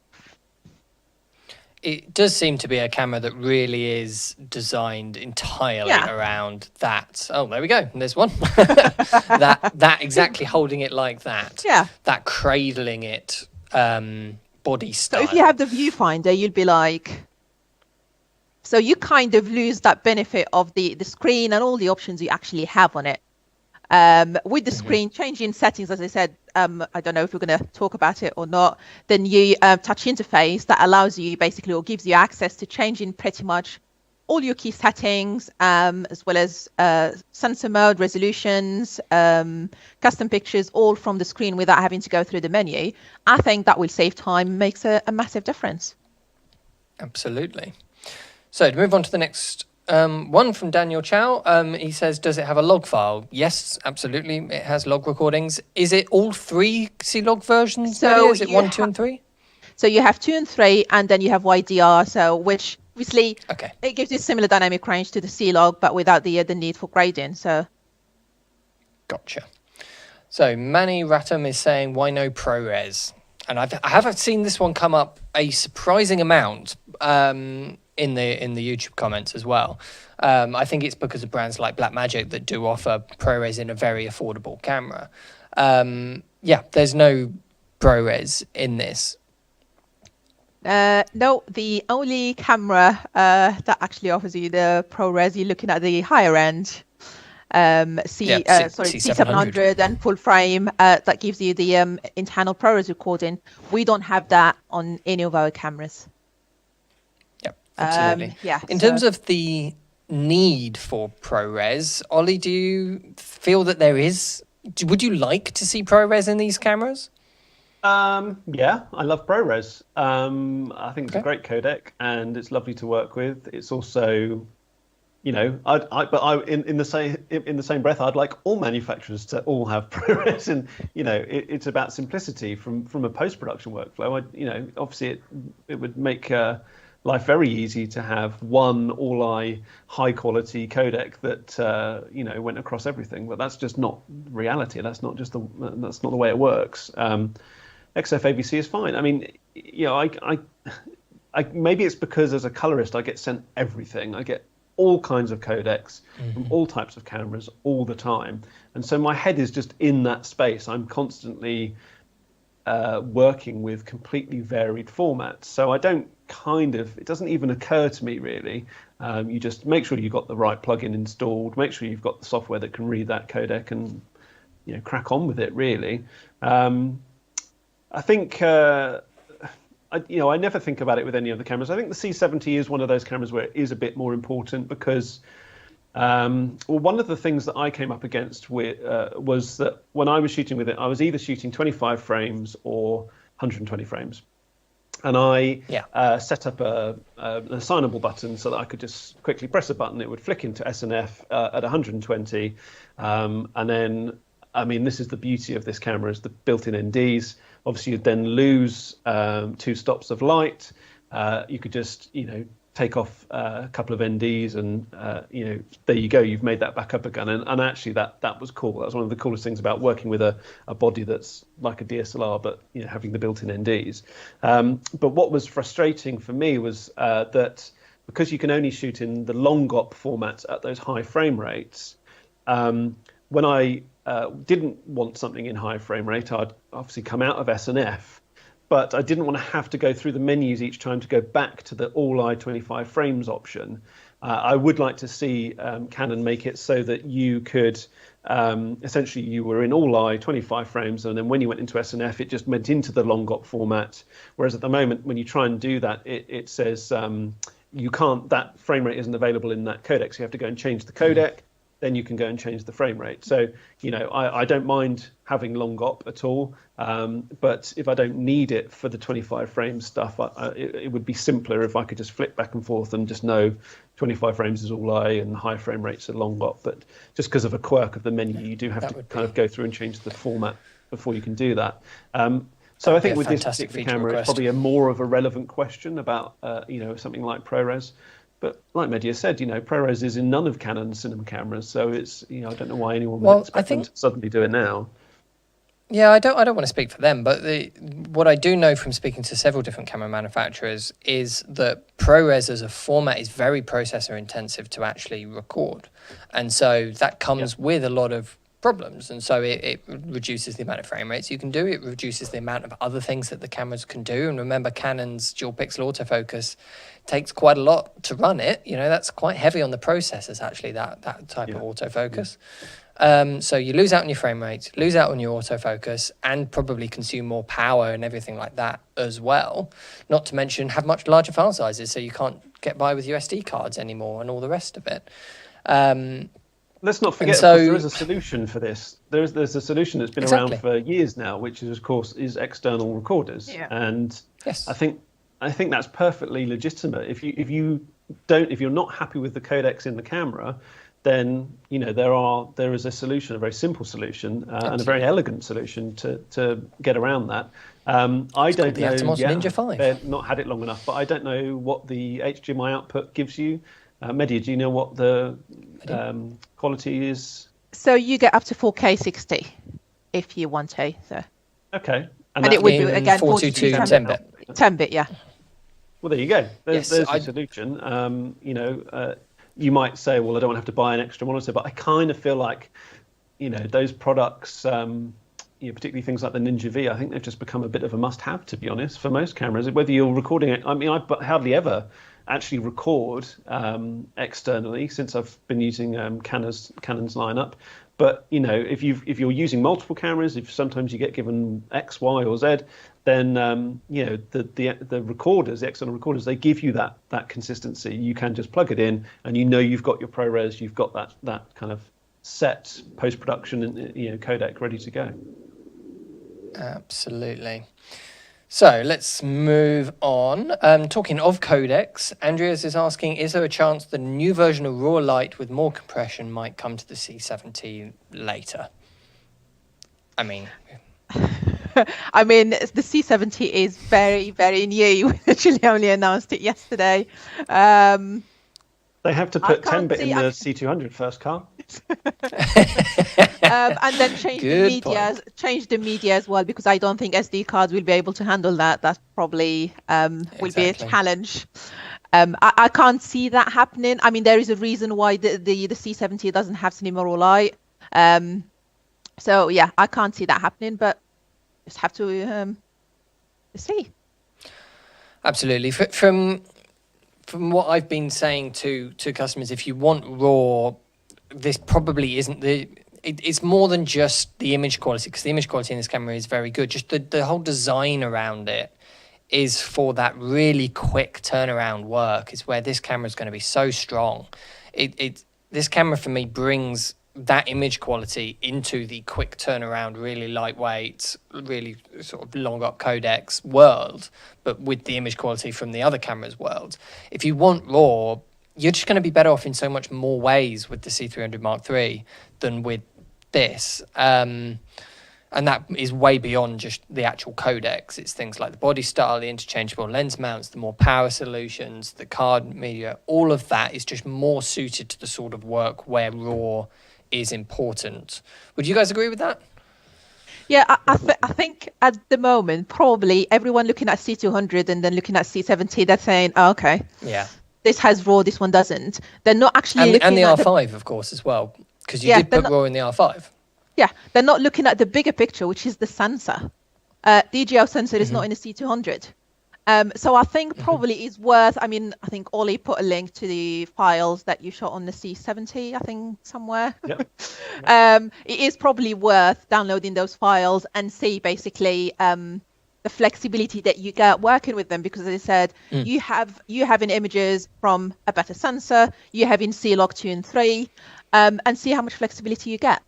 It does seem to be a camera that really is designed entirely around that. Oh, there we go. There's one. that exactly holding it like that. Yeah. That cradling it body style. So if you have the viewfinder, you'll be like... So you kind of lose that benefit of the screen and all the options you actually have on it. With the screen, changing settings, as I said, I don't know if we're going to talk about it or not, then you touch interface that allows you basically, or gives you access to changing pretty much all your key settings, as well as sensor mode, resolutions, custom pictures, all from the screen without having to go through the menu. I think that will save time, makes a massive difference. Absolutely. So to move on to the next one from Daniel Chow, he says, does it have a log file? Yes, absolutely. It has log recordings. Is it all 3 C-Log versions? So is it 1, 2, and 3? So you have 2 and 3, and then you have YDR, so which obviously Okay. it gives you similar dynamic range to the C-Log, but without the need for grading. So Gotcha. So Manny Ratham is saying, why no ProRes? And I haven't seen this one come up a surprising amount in the YouTube comments as well. I think it's because of brands like Blackmagic that do offer ProRes in a very affordable camera. There's no ProRes in this. no, the only camera that actually offers you the ProRes, you're looking at the higher end C700 and full frame that gives you the internal ProRes recording. We don't have that on any of our cameras. Yep, absolutely. In terms of the need for ProRes, Ollie, do you feel that there is? Would you like to see ProRes in these cameras? Yeah, I love ProRes. I think it's a great codec and it's lovely to work with. It's also, in the same breath, I'd like all manufacturers to all have ProRes, and it's about simplicity from a post-production workflow. Obviously it would make life very easy to have one Ollie high-quality codec that went across everything, but that's just not reality. That's not the way it works. XF-ABC is fine. I mean, I maybe it's because as a colorist I get sent everything. I get all kinds of codecs from all types of cameras all the time, and so my head is just in that space. I'm constantly working with completely varied formats, so I don't it doesn't even occur to me really. You just make sure you've got the right plugin installed, make sure you've got the software that can read that codec, and crack on with it really. I think I never think about it with any of the cameras. I think the C70 is one of those cameras where it is a bit more important because one of the things that I came up against was that when I was shooting with it, I was either shooting 25 frames or 120 frames. And I set up an assignable button so that I could just quickly press a button. It would flick into SNF at 120. And then, this is the beauty of this camera, is the built-in NDs. Obviously, you'd then lose 2 stops of light. You could just, take off a couple of NDs and, there you go. You've made that back up again. And actually, that was cool. That was one of the coolest things about working with a body that's like a DSLR, but, having the built-in NDs. But what was frustrating for me was that because you can only shoot in the long op formats at those high frame rates, when I didn't want something in high frame rate, I'd obviously come out of SNF, but I didn't want to have to go through the menus each time to go back to the Ollie 25 frames option. I would like to see Canon make it so that you could essentially you were in Ollie 25 frames, and then when you went into SNF, it just went into the long op format. Whereas at the moment, when you try and do that, it says you can't. That frame rate isn't available in that codec, so you have to go and change the codec. Then you can go and change the frame rate. So, I don't mind having long op at all, but if I don't need it for the 25 frame stuff, it would be simpler if I could just flip back and forth and just know 25 frames is Ollie and high frame rates are long op. But just because of a quirk of the menu, you do have to kind of go through and change the format before you can do that. So I think with this particular camera, it's probably more of a relevant question about something like ProRes. But like Mehdia said, ProRes is in none of Canon's cinema cameras, so it's I don't know why anyone would expect them to suddenly do it now. Yeah, I don't want to speak for them, but what I do know from speaking to several different camera manufacturers is that ProRes as a format is very processor intensive to actually record, and so that comes with a lot of problems, and so it reduces the amount of frame rates you can do. It reduces the amount of other things that the cameras can do. And remember, Canon's dual pixel autofocus takes quite a lot to run it. That's quite heavy on the processors, actually, that type of autofocus. So you lose out on your frame rate, lose out on your autofocus, and probably consume more power and everything like that as well. Not to mention have much larger file sizes, so you can't get by with your SD cards anymore and all the rest of it. Let's not forget, so, of course, there is a solution for this. There's a solution that's been Exactly. around for years now, which is, of course, is external recorders. Yeah. And Yes. I think that's perfectly legitimate. If you're not happy with the codecs in the camera, then there is a solution, a very simple solution, and a very elegant solution to get around that. I don't the know. Atomos Ninja 5. They've not had it long enough, but I don't know what the HDMI output gives you. Mehdia, do you know what the quality is? So you get up to 4K 60 if you want to. So. Okay. And it would be, in again, 422 10-bit. 10-bit, yeah. Well, there you go. There's Yes, the solution. You might say, well, I don't want to have to buy an extra monitor, but I kind of feel like, those products, particularly things like the Ninja V, I think they've just become a bit of a must-have, to be honest, for most cameras. Whether you're recording it, I mean, I hardly ever actually record externally since I've been using Canon's lineup. But if you're using multiple cameras, if sometimes you get given X, Y, or Z, then the recorders, the external recorders, they give you that consistency. You can just plug it in, and you've got your ProRes, you've got that kind of set post-production and codec ready to go. Absolutely. So let's move on. Talking of codecs, Andreas is asking, is there a chance the new version of RAW Lite with more compression might come to the C70 later? I mean, the C70 is very, very new. We literally only announced it yesterday. They have to put 10-bit in the C200 first, Carl. And then change the media as well, because I don't think SD cards will be able to handle that. That probably will be a challenge. I can't see that happening. I mean, there is a reason why the C70 doesn't have Cinema Raw Lite. So yeah, I can't see that happening, but just have to see. Absolutely. From what I've been saying to customers, if you want RAW, this probably isn't it's more than just the image quality, because the image quality in this camera is very good. Just the whole design around it is for that really quick turnaround work, is where this camera is going to be so strong. This camera for me brings that image quality into the quick turnaround, really lightweight, really sort of long up codecs world, but with the image quality from the other cameras world. If you want RAW, you're just going to be better off in so much more ways with the C300 Mark III than with this. And that is way beyond just the actual codecs. It's things like the body style, the interchangeable lens mounts, the more power solutions, the card media, all of that is just more suited to the sort of work where RAW is important. Would you guys agree with that? Yeah, I think at the moment, probably everyone looking at C200 and then looking at C70, they're saying, oh, okay, yeah, this has RAW, this one doesn't. They're not actually looking and the at R5, of course, as well, because you did put RAW in the R5. Yeah, they're not looking at the bigger picture, which is the sensor. The EGL sensor is not in the C200. So I think probably it's worth, I think Ollie put a link to the files that you shot on the C70, I think, somewhere. Yep. It is probably worth downloading those files and see basically the flexibility that you get working with them, because as I said, you having images from a better sensor, you having C-Log 2 and 3, and see how much flexibility you get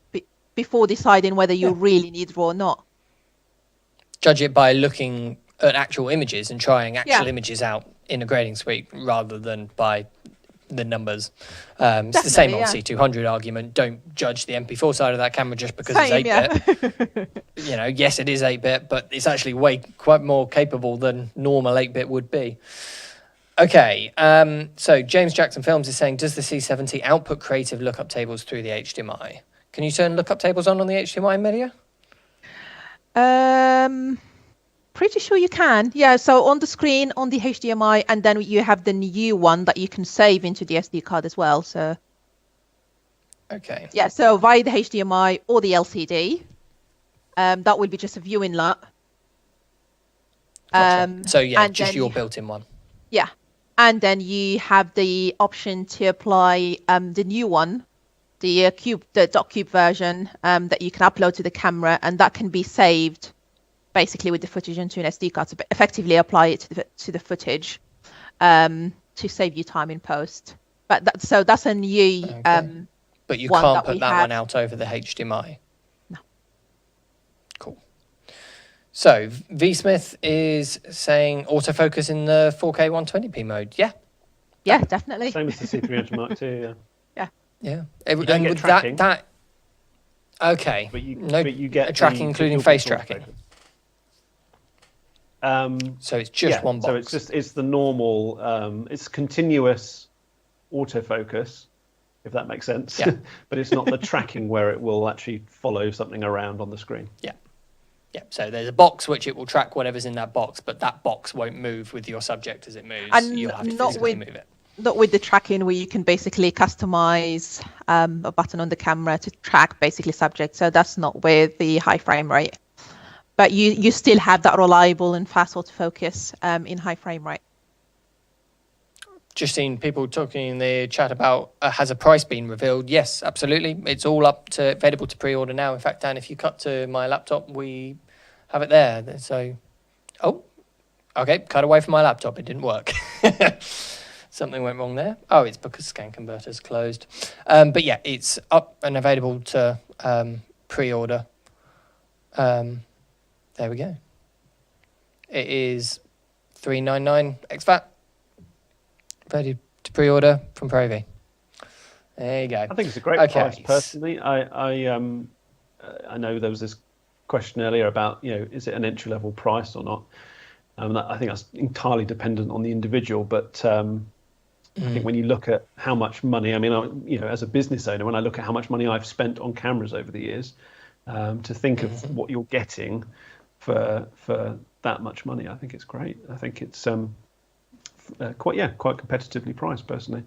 before deciding whether you really need RAW or not. Judge it by looking at actual images and trying actual images out in a grading suite rather than by the numbers. It's the same old C200 argument. Don't judge the MP4 side of that camera just because it's 8-bit. Yes, it is 8-bit, but it's actually quite more capable than normal 8-bit would be. Okay, so James Jackson Films is saying, does the C70 output creative lookup tables through the HDMI? Can you turn lookup tables on the HDMI, Mehdia? Pretty sure you can. Yeah, so on the screen, on the HDMI, and then you have the new one that you can save into the SD card as well. So, okay. Yeah, so via the HDMI or the LCD, that will be just a viewing lot. Gotcha. So yeah, just your built-in one. Yeah, and then you have the option to apply the new one the .cube version that you can upload to the camera, and that can be saved basically with the footage into an SD card to effectively apply it to the footage to save you time in post. But that's a new. Okay. But you can't put that one out over the HDMI. No. Cool. So VSmith is saying autofocus in the 4K 120p mode. Yeah. Yeah, definitely. Same as the C300 Mark II. Yeah. Yeah. You don't get tracking, okay. But you get tracking, including face tracking. So it's just one box. So it's the normal. It's continuous autofocus, if that makes sense. Yeah. But it's not the tracking where it will actually follow something around on the screen. Yeah. Yeah. So there's a box which it will track whatever's in that box, but that box won't move with your subject as it moves. And you'll have to physically move it. Not with the tracking, where you can basically customize a button on the camera to track basically subject. So that's not with the high frame rate, but you still have that reliable and fast autofocus in high frame rate. Just seen people talking in the chat about has a price been revealed? Yes, absolutely. It's all available to pre-order now. In fact, Dan, if you cut to my laptop, we have it there. So, okay, cut away from my laptop. It didn't work. Something went wrong there. Oh, it's because Scan Converter's closed. But yeah, it's up and available to pre-order. There we go. It is $399 ex-VAT. Ready to pre-order from ProAV. There you go. I think it's a great price, personally. I know there was this question earlier about, is it an entry-level price or not? I think that's entirely dependent on the individual, but I think when you look at how much money, as a business owner, when I look at how much money I've spent on cameras over the years, to think of what you're getting for that much money, I think it's great. I think it's quite competitively priced, personally.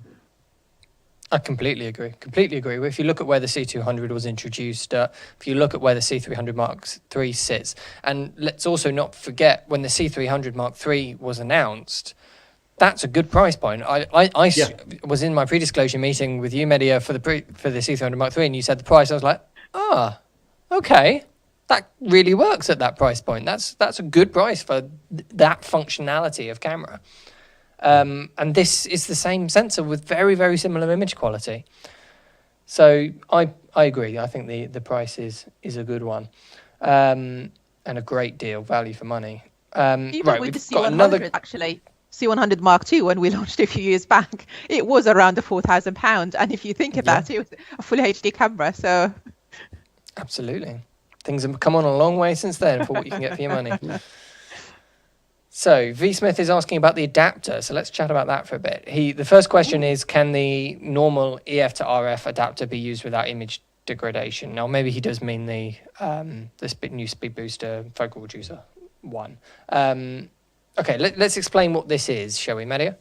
I completely agree. If you look at where the C200 was introduced, if you look at where the C300 Mark III sits, and let's also not forget when the C300 Mark III was announced, that's a good price point. I was in my pre-disclosure meeting with you, Mehdia, for the C300 Mark III, and you said the price. I was like, okay, that really works at that price point. That's a good price for that functionality of camera. And this is the same sensor with very, very similar image quality. So I agree. I think the price is a good one, and a great deal, value for money. Even with the C100, actually. C100 Mark II, when we launched it a few years back, it was around the £4,000. And if you think about it, it was a full HD camera. So, absolutely, things have come on a long way since then for what you can get for your money. So VSmith is asking about the adapter. So let's chat about that for a bit. The first question is, can the normal EF to RF adapter be used without image degradation? Now, maybe he does mean the new speed booster focal reducer one. Okay, let's explain what this is, shall we, Mehdia?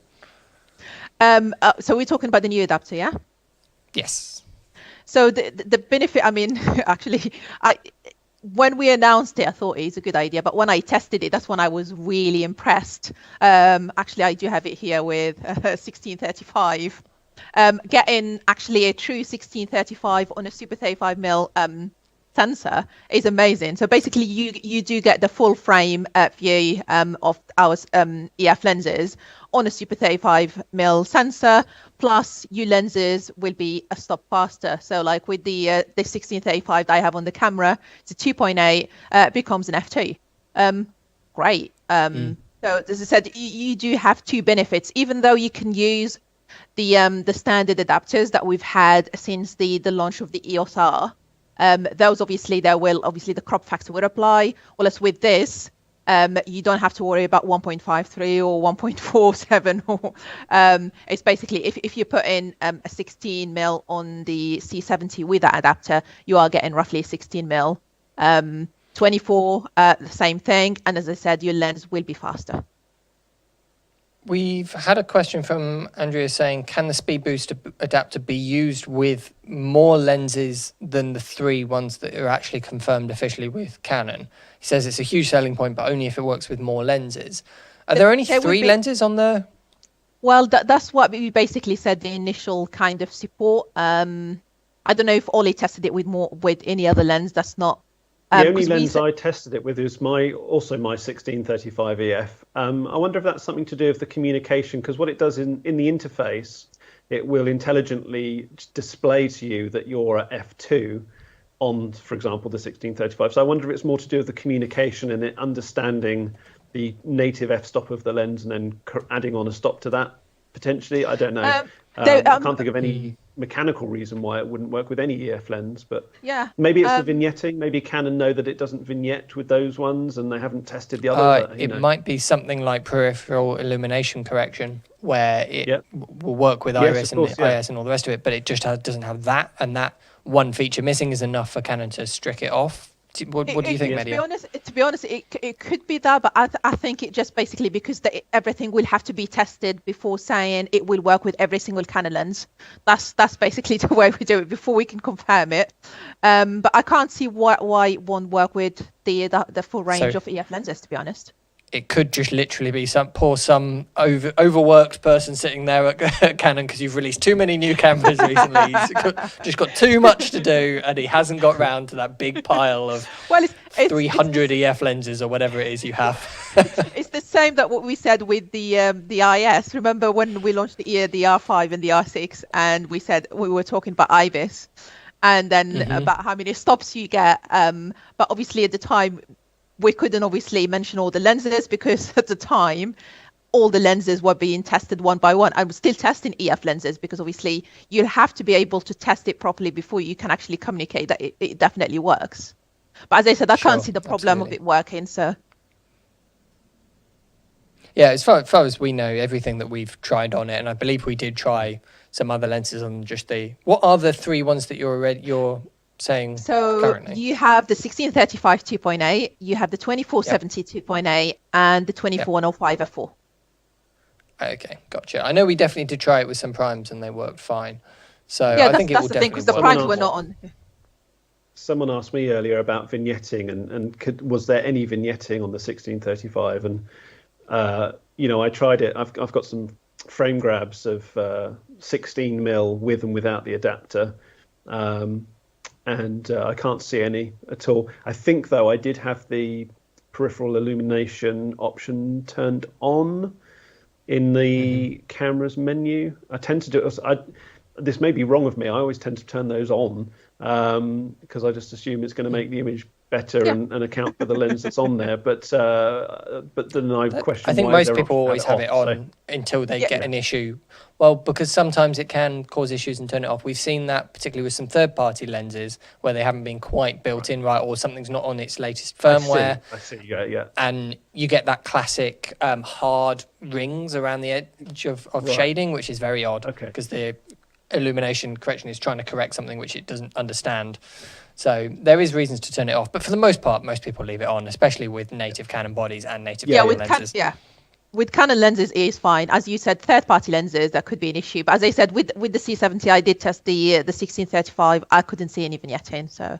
So we're talking about the new adapter, yeah? Yes. So the benefit, actually, when we announced it, I thought it's a good idea. But when I tested it, that's when I was really impressed. Actually, I do have it here with 1635. Getting actually a true 1635 on a Super 35mm sensor is amazing. So basically, you do get the full frame view of our EF lenses on a Super 35mm sensor. Plus, your lenses will be a stop faster. So, like with the 1635 that I have on the camera, it's a 2.8 becomes an f2. Great. So, as I said, you do have two benefits. Even though you can use the standard adapters that we've had since the launch of the EOS R. Those the crop factor would apply. Whereas with this, you don't have to worry about 1.53 or 1.47. It's basically if you put in a 16mm on the C70 with that adapter, you are getting roughly 16mm. 24, the same thing. And as I said, your lens will be faster. We've had a question from Andrea saying, can the speed booster adapter be used with more lenses than the 3 ones that are actually confirmed officially with Canon? He says it's a huge selling point, but only if it works with more lenses. Are there only 3 lenses on the... Well, that's what we basically said, the initial kind of support. I don't know if Ollie tested it with any other lens that's not. The only lens I tested it with is my 1635 EF. I wonder if that's something to do with the communication, because what it does in the interface, it will intelligently display to you that you're at f2 on, for example, the 1635. So I wonder if it's more to do with the communication and it understanding the native f-stop of the lens and then adding on a stop to that, potentially. I don't know. I can't think of any mechanical reason why it wouldn't work with any EF lens, but yeah, maybe it's the vignetting. Maybe Canon know that it doesn't vignette with those ones and they haven't tested the other. It might be something like peripheral illumination correction, where it will work with IRIS and IS and all the rest of it, but it just doesn't have that, and that one feature missing is enough for Canon to strick it off. What do you think, Mehdia? To be honest, it could be that, but I think it just basically because everything will have to be tested before saying it will work with every single Canon lens. That's basically the way we do it before we can confirm it. But I can't see why it won't work with the full range of EF lenses, to be honest. It could just literally be some overworked person sitting there at Canon because you've released too many new cameras recently. He's just got too much to do, and he hasn't got round to that big pile of 300 EF lenses or whatever it is you have. It's the same that what we said with the IS. Remember when we launched the R5 and the R6, and we said we were talking about IBIS, and then about how many stops you get. But obviously at the time, we couldn't obviously mention all the lenses because at the time, all the lenses were being tested one by one. I was still testing EF lenses because obviously you have to be able to test it properly before you can actually communicate that it definitely works. But as I said, I can't see the problem of it working. So yeah, as far as we know, everything that we've tried on it, and I believe we did try some other lenses on just what are the three ones that you're saying currently? You have the 1635 2.8, you have the 2470 2.8, and the 2105 f4. Okay, gotcha. I know we definitely did try it with some primes and they worked fine. So I think it will definitely work. That's the thing, because the primes were not on. Someone asked me earlier about vignetting and was there any vignetting on the 1635? And I tried it. I've got some frame grabs of 16mm with and without the adapter. And I can't see any at all. I think, though, I did have the peripheral illumination option turned on in the camera's menu. I tend to do it. This may be wrong of me. I always tend to turn those on because I just assume it's going to make the image better and account for the lens that's on there. But then I question. I think most people always have it on until they get an issue. Well, because sometimes it can cause issues and turn it off. We've seen that particularly with some third-party lenses where they haven't been quite built in right, or something's not on its latest firmware. I see. Yeah. And you get that classic hard rings around the edge of shading, which is very odd because the illumination correction is trying to correct something which it doesn't understand. So there is reasons to turn it off, but for the most part, most people leave it on, especially with native Canon bodies and native Canon lenses. With Canon lenses, it is fine. As you said, third-party lenses, that could be an issue. But as I said, with the C70, I did test the 1635. I couldn't see any vignetting. So,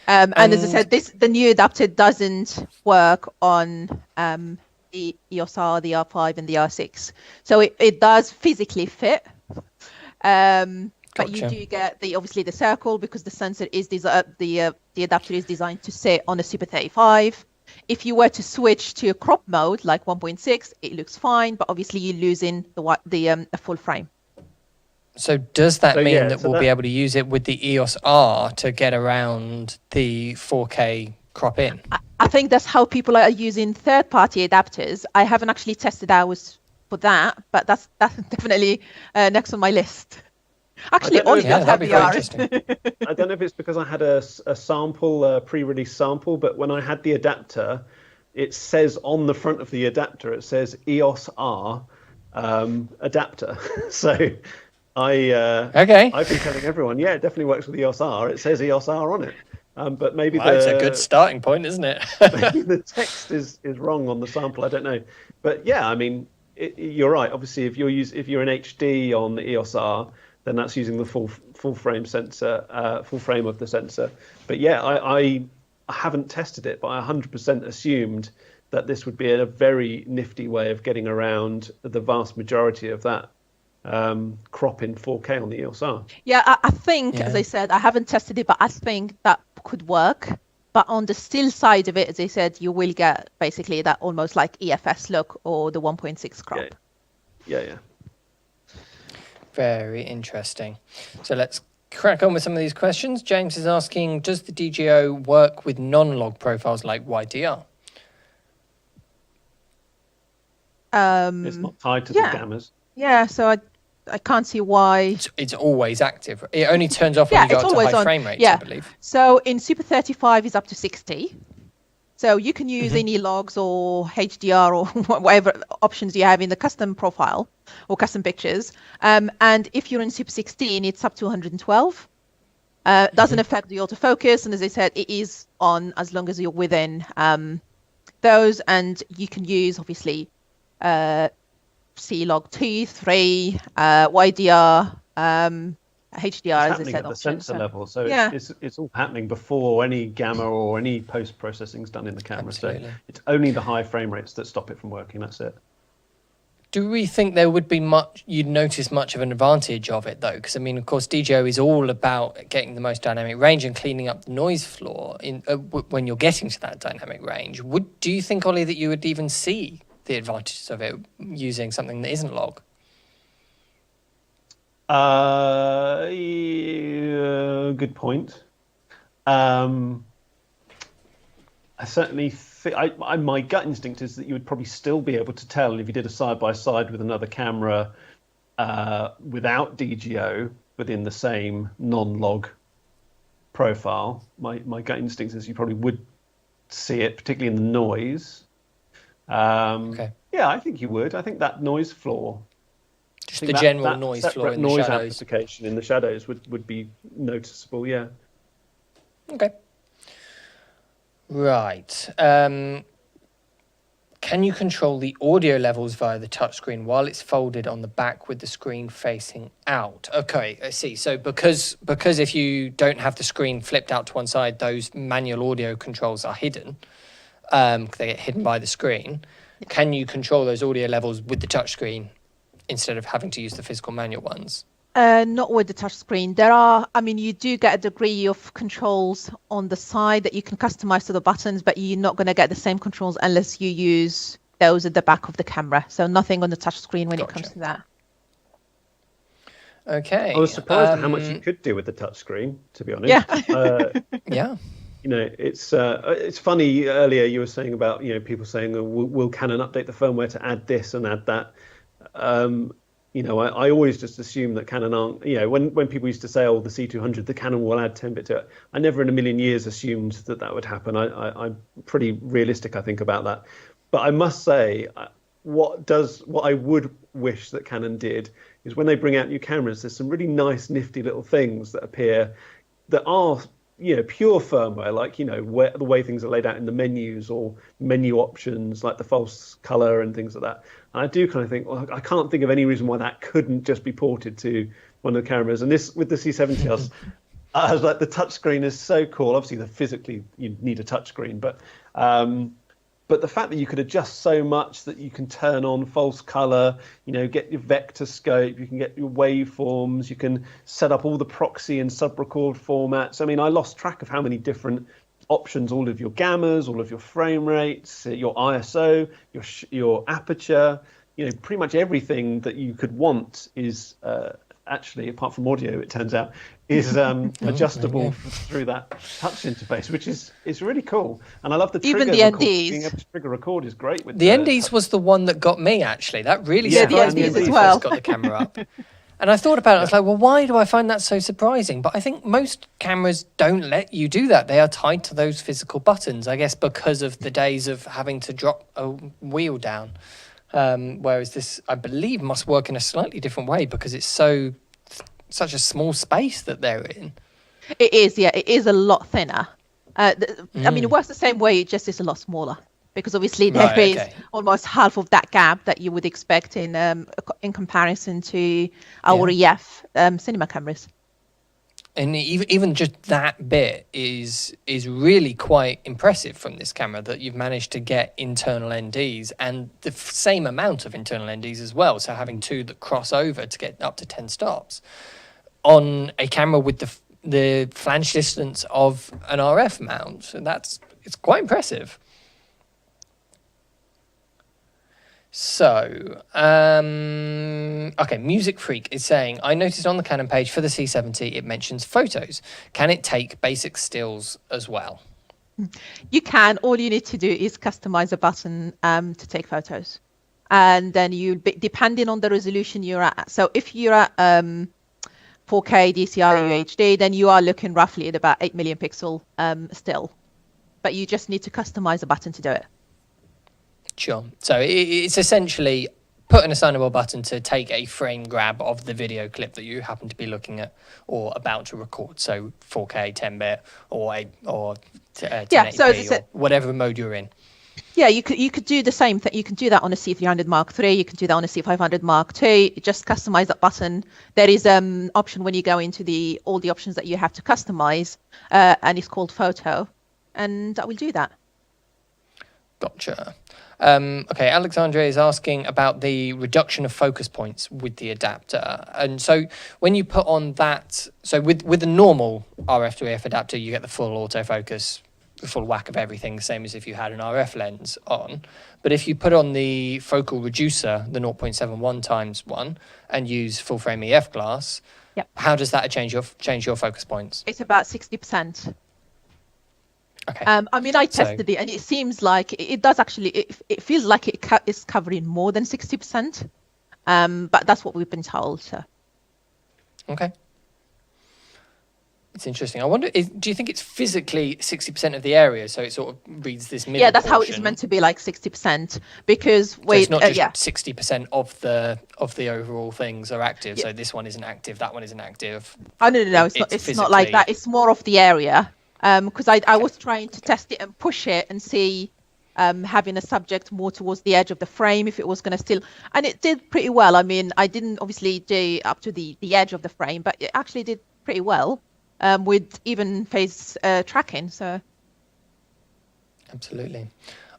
and as I said, the new adapter doesn't work on the EOS R, the R5, and the R6. So it does physically fit. But you do get obviously the circle because the sensor is the adapter is designed to sit on a Super 35. If you were to switch to a crop mode like 1.6, it looks fine, but obviously you're losing the full frame. So does that mean that we'll be able to use it with the EOS R to get around the 4K crop in? I think that's how people are using third-party adapters. I haven't actually tested ours for that, but that's definitely next on my list. Actually, Ollie does have the R. I don't know if it's because I had a sample, a pre-release sample, but when I had the adapter, it says on the front of the adapter, it says EOS R adapter. So I've been telling everyone, it definitely works with EOS R. It says EOS R on it. But maybe it's a good starting point, isn't it? Maybe the text is wrong on the sample. I don't know. But yeah, I mean, you're right. Obviously, if you're in HD on the EOS R, then that's using the full frame sensor, full frame of the sensor. But yeah, I haven't tested it, but I 100% assumed that this would be a very nifty way of getting around the vast majority of that crop in 4K on the EOS R. Yeah, I think, as I said, I haven't tested it, but I think that could work. But on the still side of it, as I said, you will get basically that almost like EFS look or the 1.6 crop. Yeah. Very interesting. So let's crack on with some of these questions. James is asking, does the DGO work with non-log profiles like YDR? It's not tied to the gammas. Yeah, so I can't see why. It's always active. It only turns off when you go up to high frame rates, I believe. So in Super 35 is up to 60. So you can use any logs or HDR or whatever options you have in the custom profile or custom pictures. And if you're in Super 16, it's up to 112. Doesn't affect the autofocus. And as I said, it is on as long as you're within those. And you can use, obviously, C-Log 2, 3, YDR, HDR, as I said. At the sensor level, so it's all happening before any gamma or any post-processing is done in the camera. Absolutely. So it's only the high frame rates that stop it from working. That's it. Do we think there would be you'd notice much of an advantage of it, though? Because, I mean, of course, DJO is all about getting the most dynamic range and cleaning up the noise floor when you're getting to that dynamic range. Do you think, Ollie, that you would even see the advantages of it using something that isn't log? Good point. I certainly think my gut instinct is that you would probably still be able to tell if you did a side by side with another camera without DGO within the same non-log profile. My gut instinct is you probably would see it, particularly in the noise. Yeah, I think you would. I think that noise floor, just the general noise floor in the noise shadows. Amplification in the shadows would be noticeable. Yeah. Okay. Right. Can you control the audio levels via the touchscreen while it's folded on the back with the screen facing out? Okay, I see. So because if you don't have the screen flipped out to one side, those manual audio controls are hidden. They get hidden by the screen. Can you control those audio levels with the touchscreen instead of having to use the physical manual ones? Not with the touchscreen. You do get a degree of controls on the side that you can customize to the buttons, but you're not going to get the same controls unless you use those at the back of the camera. So nothing on the touchscreen when it comes to that. Okay. I was surprised at how much you could do with the touchscreen, to be honest. Yeah. Yeah. You know, it's funny. Earlier, you were saying about people saying, "Will Canon update the firmware to add this and add that?" I always just assume that Canon aren't. When people used to say, "Oh, the C200, the Canon will add 10-bit to it," I never in a million years assumed that would happen. I'm pretty realistic, I think, about that. But I must say, what I would wish that Canon did is when they bring out new cameras, there's some really nice, nifty little things that appear that are pure firmware, like the way things are laid out in the menus or menu options, like the false color and things like that. And I do kind of think, well, I can't think of any reason why that couldn't just be ported to one of the cameras. And this with the C70, I was like, the touchscreen is so cool. Obviously, physically you need a touchscreen, but the fact that you could adjust so much that you can turn on false color, get your vector scope, you can get your waveforms, you can set up all the proxy and sub-record formats. I mean, I lost track of how many different options, all of your gammas, all of your frame rates, your ISO, your aperture, pretty much everything that you could want is actually, apart from audio, it turns out, is adjustable through that touch interface, which is really cool. And I love the trigger. Even the NDs. NDs. Being able to trigger record is great. With the NDs was the one that got me, actually. That really surprised me when you first got the camera up. And I thought about it. I was like, well, why do I find that so surprising? But I think most cameras don't let you do that. They are tied to those physical buttons, I guess, because of the days of having to drop a wheel down. Whereas this, I believe, must work in a slightly different way because it's such a small space that they're in. It is, yeah. It is a lot thinner. I mean, it works the same way. It just is a lot smaller because obviously there is almost half of that gap that you would expect in comparison to our EF cinema cameras. And even just that bit is really quite impressive from this camera, that you've managed to get internal NDs and the same amount of internal NDs as well. So having two that cross over to get up to 10 stops on a camera with the flange distance of an RF mount. So it's quite impressive. So, okay, Music Freak is saying, I noticed on the Canon page for the C70, it mentions photos. Can it take basic stills as well? You can. All you need to do is customize a button to take photos. And then depending on the resolution you're at. So if you're at 4K DCI UHD, then you are looking roughly at about 8 million pixel still. But you just need to customize a button to do it. Sure. So it's essentially put an assignable button to take a frame grab of the video clip that you happen to be looking at or about to record. So 4K, 10-bit, or 1080p, or whatever mode you're in. Yeah, you could do the same thing. You can do that on a C300 Mark III. You can do that on a C500 Mark II. Just customize that button. There is an option when you go into all the options that you have to customize, and it's called Photo, and I will do that. Gotcha. Okay, Alexandre is asking about the reduction of focus points with the adapter. And so when you put on that, so with the normal RF to EF adapter, you get the full autofocus, the full whack of everything, the same as if you had an RF lens on. But if you put on the focal reducer, the 0.71 times one, and use full frame EF glass, yep. How does that change your focus points? It's about 60%. Okay. I mean, I tested it, and it seems like it does actually. It feels like it is covering more than 60%, but that's what we've been told. So. Okay. It's interesting. I wonder, do you think it's physically 60% of the area, so it sort of reads this middle? Yeah, that's portion? how it's meant to be, like 60%, because so it's not just 60% of the overall things are active. So this one isn't active, that one isn't active. Oh no, it's not like that. It's more of the area. Because I was trying to test it and push it and see having a subject more towards the edge of the frame if it was going to still, and it did pretty well. I mean, I didn't obviously do up to the edge of the frame, but it actually did pretty well with even phase tracking. So absolutely.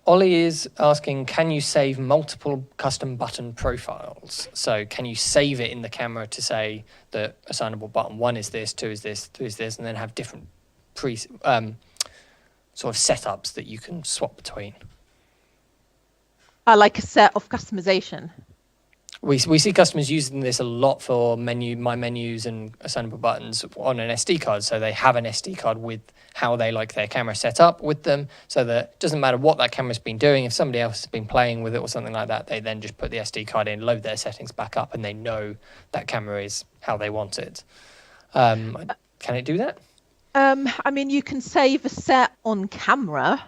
Ollie is asking, can you save multiple custom button profiles? So can you save it in the camera to say that assignable button 1 is this, 2 is this, 3 is this, and then have different sort of setups that you can swap between? Like a set of customization. We see customers using this a lot for my menus and assignable buttons on an SD card. So they have an SD card with how they like their camera set up with them, so that it doesn't matter what that camera's been doing. If somebody else has been playing with it or something like that, they then just put the SD card in, load their settings back up, and they know that camera is how they want it. Can it do that? I mean, you can save a set on camera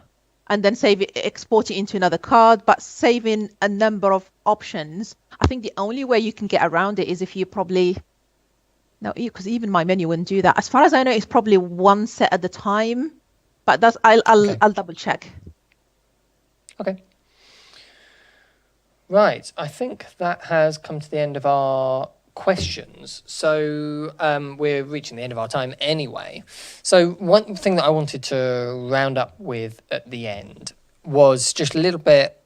and then export it into another card, but saving a number of options, I think the only way you can get around it is if you because even my menu wouldn't do that. As far as I know, it's probably one set at a time, but I'll double check. Okay. Right, I think that has come to the end of our questions. So we're reaching the end of our time anyway. So one thing that I wanted to round up with at the end was just a little bit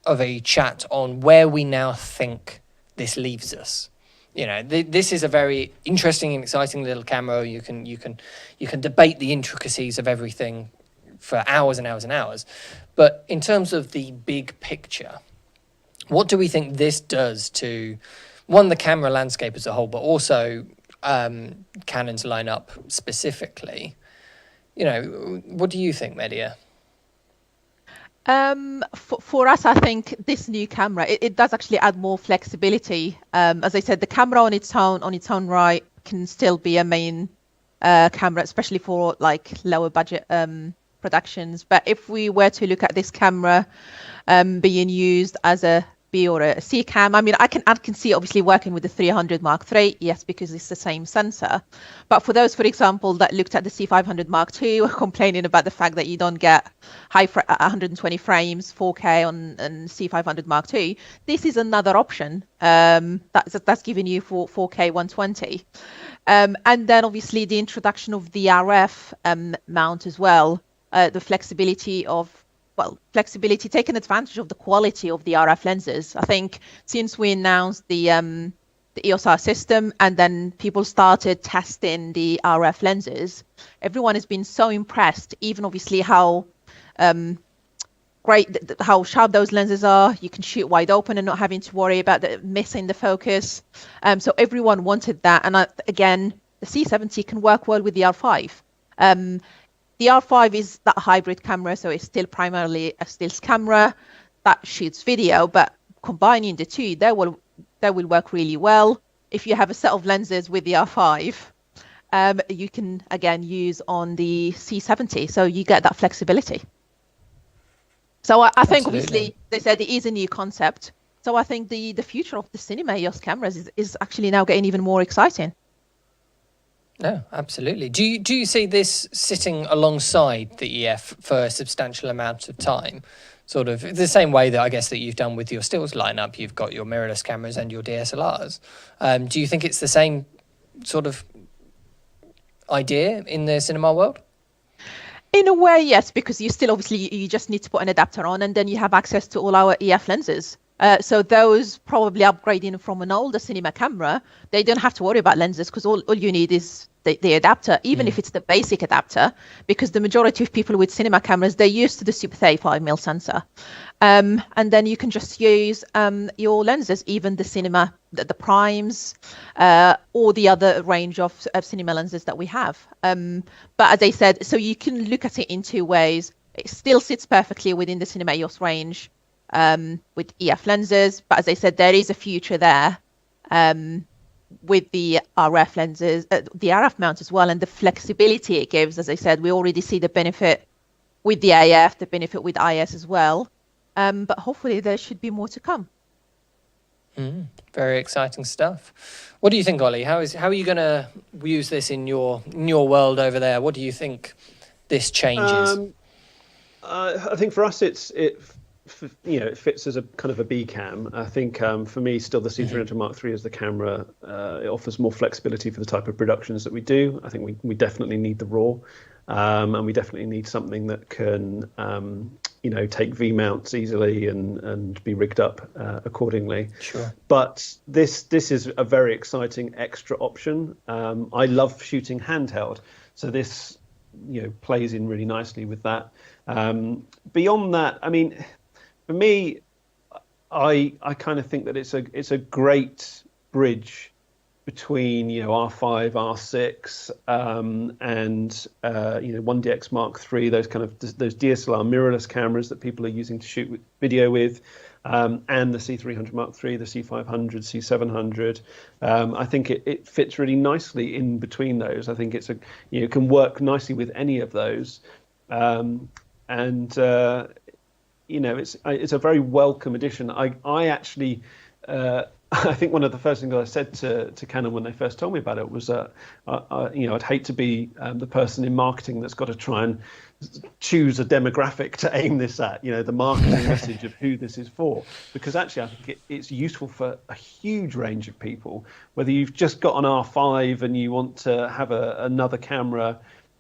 of a chat on where we now think this leaves us. You know, this is a very interesting and exciting little camera. You can debate the intricacies of everything for hours and hours and hours. But in terms of the big picture, what do we think this does to the camera landscape as a whole, but also Canon's lineup specifically? You know, what do you think, Mehdia? For us, I think this new camera, it does actually add more flexibility. As I said, the camera on its own right can still be a main camera, especially for like lower budget productions. But if we were to look at this camera being used as a B or a C cam, I mean, I can see obviously working with the 300 Mark III, yes, because it's the same sensor. But for those, for example, that looked at the C500 Mark II, were complaining about the fact that you don't get 120 frames 4K on C500 Mark II, this is another option that's giving you 4K 120. And then obviously the introduction of the RF mount as well, the flexibility, taking advantage of the quality of the RF lenses. I think since we announced the EOS R system and then people started testing the RF lenses, everyone has been so impressed, even obviously how how sharp those lenses are. You can shoot wide open and not having to worry about missing the focus. So everyone wanted that. And again, the C70 can work well with the R5. The R5 is that hybrid camera, so it's still primarily a stills camera that shoots video, but combining the two, they will work really well. If you have a set of lenses with the R5, you can again use on the C70, so you get that flexibility. So I think obviously they said it is a new concept. So I think the future of the cinema EOS cameras is actually now getting even more exciting. No, absolutely. Do you see this sitting alongside the EF for a substantial amount of time? Sort of the same way that I guess that you've done with your stills lineup. You've got your mirrorless cameras and your DSLRs. Do you think it's the same sort of idea in the cinema world? In a way, yes, because you still obviously you just need to put an adapter on, and then you have access to all our EF lenses. So those probably upgrading from an older cinema camera, they don't have to worry about lenses because all you need is the adapter, even if it's the basic adapter, because the majority of people with cinema cameras, they're used to the Super 35mm sensor. And then you can just use your lenses, even the cinema, the primes, or the other range of cinema lenses that we have. But as I said, so you can look at it in two ways. It still sits perfectly within the cinema EOS range with EF lenses. But as I said, there is a future there with the RF lenses, the RF mount as well, and the flexibility it gives. As I said, we already see the benefit with the AF, the benefit with IS as well. But hopefully there should be more to come. Very exciting stuff. What do you think, Ollie? How are you going to use this in your world over there? What do you think this changes? I think for us, it fits as a kind of a B cam. I think for me, still the C300 Mark III is the camera. It offers more flexibility for the type of productions that we do. I think we definitely need the RAW, and we definitely need something that can take V mounts easily and be rigged up accordingly. Sure. But this is a very exciting extra option. I love shooting handheld, so this plays in really nicely with that. Beyond that, I mean, for me, I kind of think that it's a great bridge between R5, R6, and 1DX Mark III, those DSLR mirrorless cameras that people are using to shoot video with, and the C300 Mark III, the C500, C700. I think it fits really nicely in between those. I think it can work nicely with any of those, it's a very welcome addition. I actually. I think one of the first things I said to Canon when they first told me about it was that I'd hate to be the person in marketing that's got to try and choose a demographic to aim this at, the marketing message of who this is for, because actually I think it's useful for a huge range of people, whether you've just got an R5 and you want to have another camera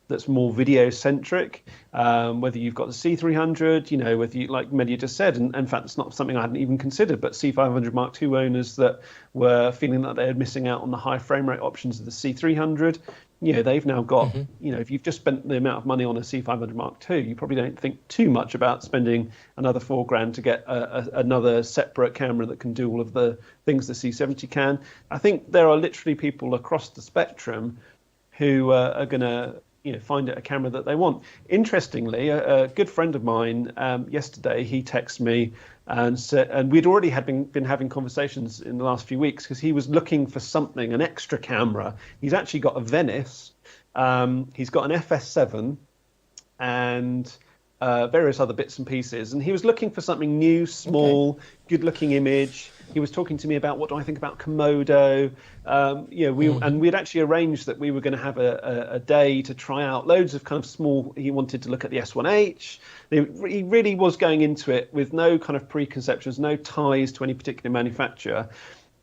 that's more video centric, whether you've got the C300, whether you, like Mehdia just said, and in fact it's not something I hadn't even considered, but C500 Mark II owners that were feeling that they were missing out on the high frame rate options of the C300, they've now got, if you've just spent the amount of money on a C500 Mark II, you probably don't think too much about spending another $4,000 to get another separate camera that can do all of the things the C70 can. I think there are literally people across the spectrum who are going to find it a camera that they want. Interestingly, a good friend of mine yesterday, he texted me and said, and we'd already been having conversations in the last few weeks because he was looking for something, an extra camera. He's actually got a Venice, he's got an FS7 and various other bits and pieces, and he was looking for something new, small, good-looking image. He was talking to me about what do I think about Komodo. We'd actually arranged that we were going to have a day to try out loads of kind of small. He wanted to look at the S1H. He really was going into it with no kind of preconceptions, no ties to any particular manufacturer.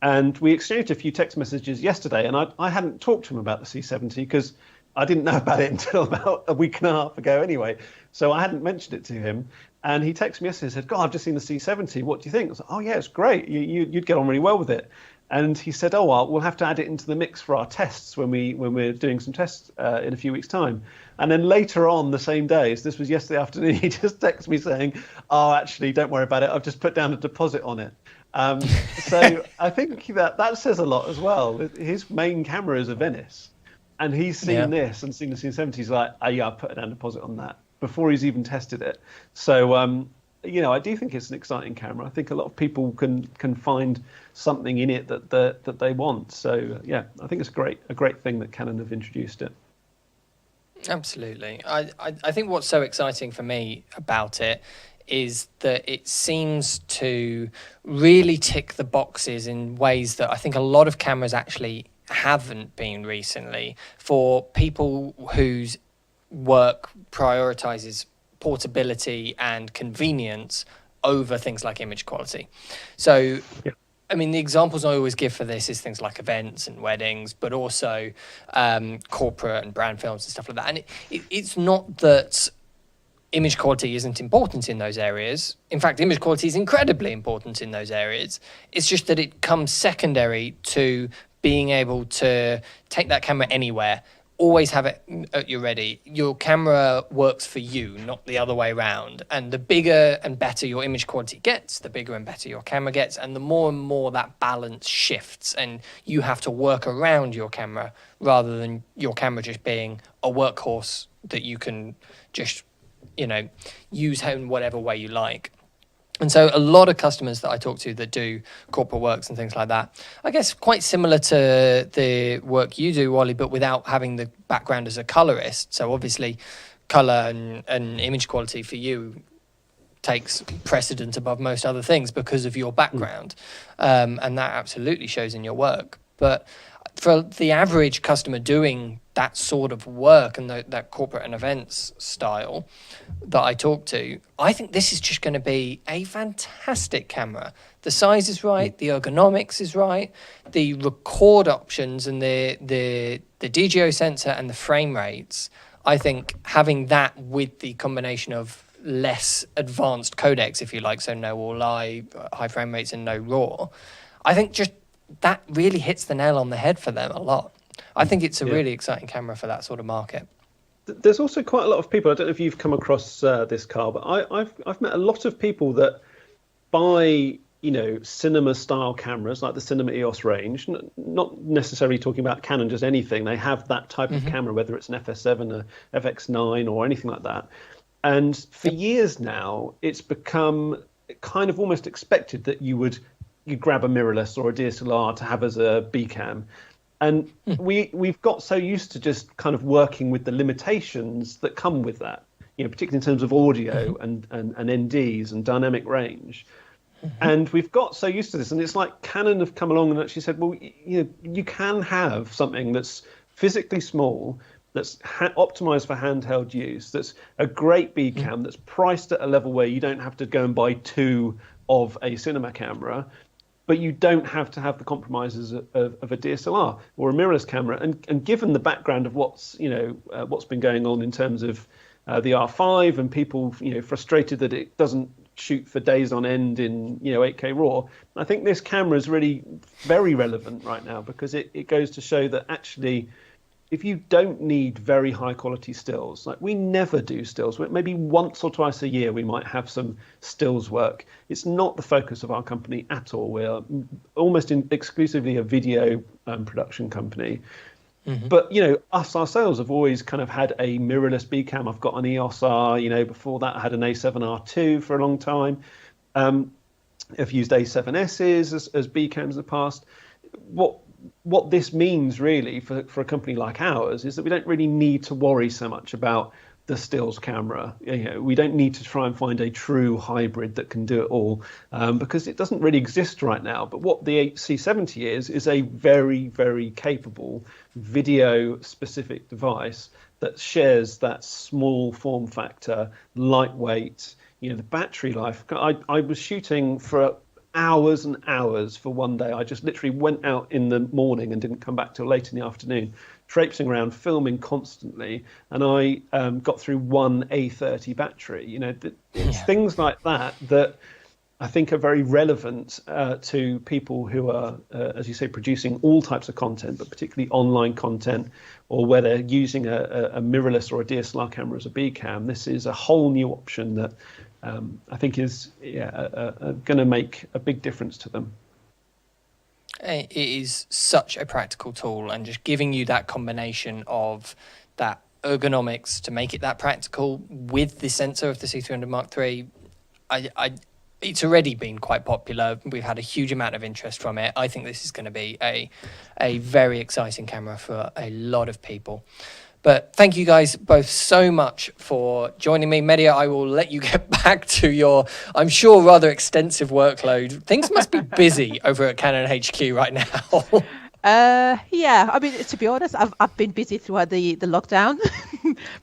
And we exchanged a few text messages yesterday, and I hadn't talked to him about the C70 because I didn't know about it until about a week and a half ago anyway. So I hadn't mentioned it to him. And he texted me yesterday and said, God, I've just seen the C70. What do you think? I was like, oh, yeah, it's great. You'd get on really well with it. And he said, oh, well, we'll have to add it into the mix for our tests when we're doing some tests in a few weeks' time. And then later on the same day, so this was yesterday afternoon, he just texted me saying, oh, actually, don't worry about it. I've just put down a deposit on it. So I think that says a lot as well. His main camera is a Venice, and he's seen this and seen the C70. He's like, oh, yeah, I put down a deposit on that before he's even tested it. So, I do think it's an exciting camera. I think a lot of people can find something in it that they want. So, yeah, I think it's a great thing that Canon have introduced it. Absolutely. I think what's so exciting for me about it is that it seems to really tick the boxes in ways that I think a lot of cameras actually haven't been recently, for people whose work prioritizes portability and convenience over things like image quality. So, I mean, the examples I always give for this is things like events and weddings, but also corporate and brand films and stuff like that. And it's not that image quality isn't important in those areas. In fact, image quality is incredibly important in those areas. It's just that it comes secondary to being able to take that camera anywhere, always have it at your ready. Your camera works for you, not the other way around. And the bigger and better your image quality gets, the bigger and better your camera gets, and the more and more that balance shifts, and you have to work around your camera rather than your camera just being a workhorse that you can just use in whatever way you like. And so a lot of customers that I talk to that do corporate works and things like that, I guess quite similar to the work you do, Ollie, but without having the background as a colorist. So obviously color and image quality for you takes precedence above most other things because of your background. And that absolutely shows in your work. But for the average customer doing that sort of work and that corporate and events style that I talk to, I think this is just going to be a fantastic camera. The size is right, the ergonomics is right, the record options and the DGO sensor and the frame rates. I think having that with the combination of less advanced codecs, if you like, so no all-eye, high frame rates and no RAW, I think just that really hits the nail on the head for them a lot. I think it's a really exciting camera for that sort of market. There's also quite a lot of people, I don't know if you've come across this, Carl, but I've met a lot of people that buy, cinema style cameras like the Cinema EOS range, not necessarily talking about Canon, just anything. They have that type of camera, whether it's an FS7, a FX9 or anything like that. And for years now, it's become kind of almost expected that you grab a mirrorless or a DSLR to have as a B cam. And we've got so used to just kind of working with the limitations that come with that, particularly in terms of audio and NDs and dynamic range. And we've got so used to this. And it's like Canon have come along and actually said, well, you can have something that's physically small, that's optimized for handheld use, that's a great B cam, that's priced at a level where you don't have to go and buy two of a cinema camera, but you don't have to have the compromises of a DSLR or a mirrorless camera. And given the background of what's been going on in terms of the R5 and people frustrated that it doesn't shoot for days on end in 8K RAW, I think this camera is really very relevant right now, because it goes to show that actually, if you don't need very high quality stills, like we never do stills, maybe once or twice a year we might have some stills work. It's not the focus of our company at all. We're almost exclusively a video production company. But us ourselves have always kind of had a mirrorless B cam. I've got an EOS R. Before that I had an A7R2 for a long time. I've used A7Ss as B cams in the past. What this means really for a company like ours is that we don't really need to worry so much about the stills camera. We don't need to try and find a true hybrid that can do it all, because it doesn't really exist right now. But what the C70 is a very, very capable video specific device that shares that small form factor, lightweight, the battery life. I was shooting for hours and hours for one day. I just literally went out in the morning and didn't come back till late in the afternoon, traipsing around, filming constantly, and I got through one A30 battery. You know, it's things like that that I think are very relevant to people who are, as you say, producing all types of content, but particularly online content, or where they're using a mirrorless or a DSLR camera as a B cam. This is a whole new option that I think is going to make a big difference to them. It is such a practical tool, and just giving you that combination of that ergonomics to make it that practical with the sensor of the C300 Mark III, it's already been quite popular. We've had a huge amount of interest from it. I think this is going to be a very exciting camera for a lot of people. But thank you guys both so much for joining me. Mehdia, I will let you get back to your, I'm sure, rather extensive workload. Things must be busy over at Canon HQ right now. Yeah, I mean, to be honest, I've been busy throughout the lockdown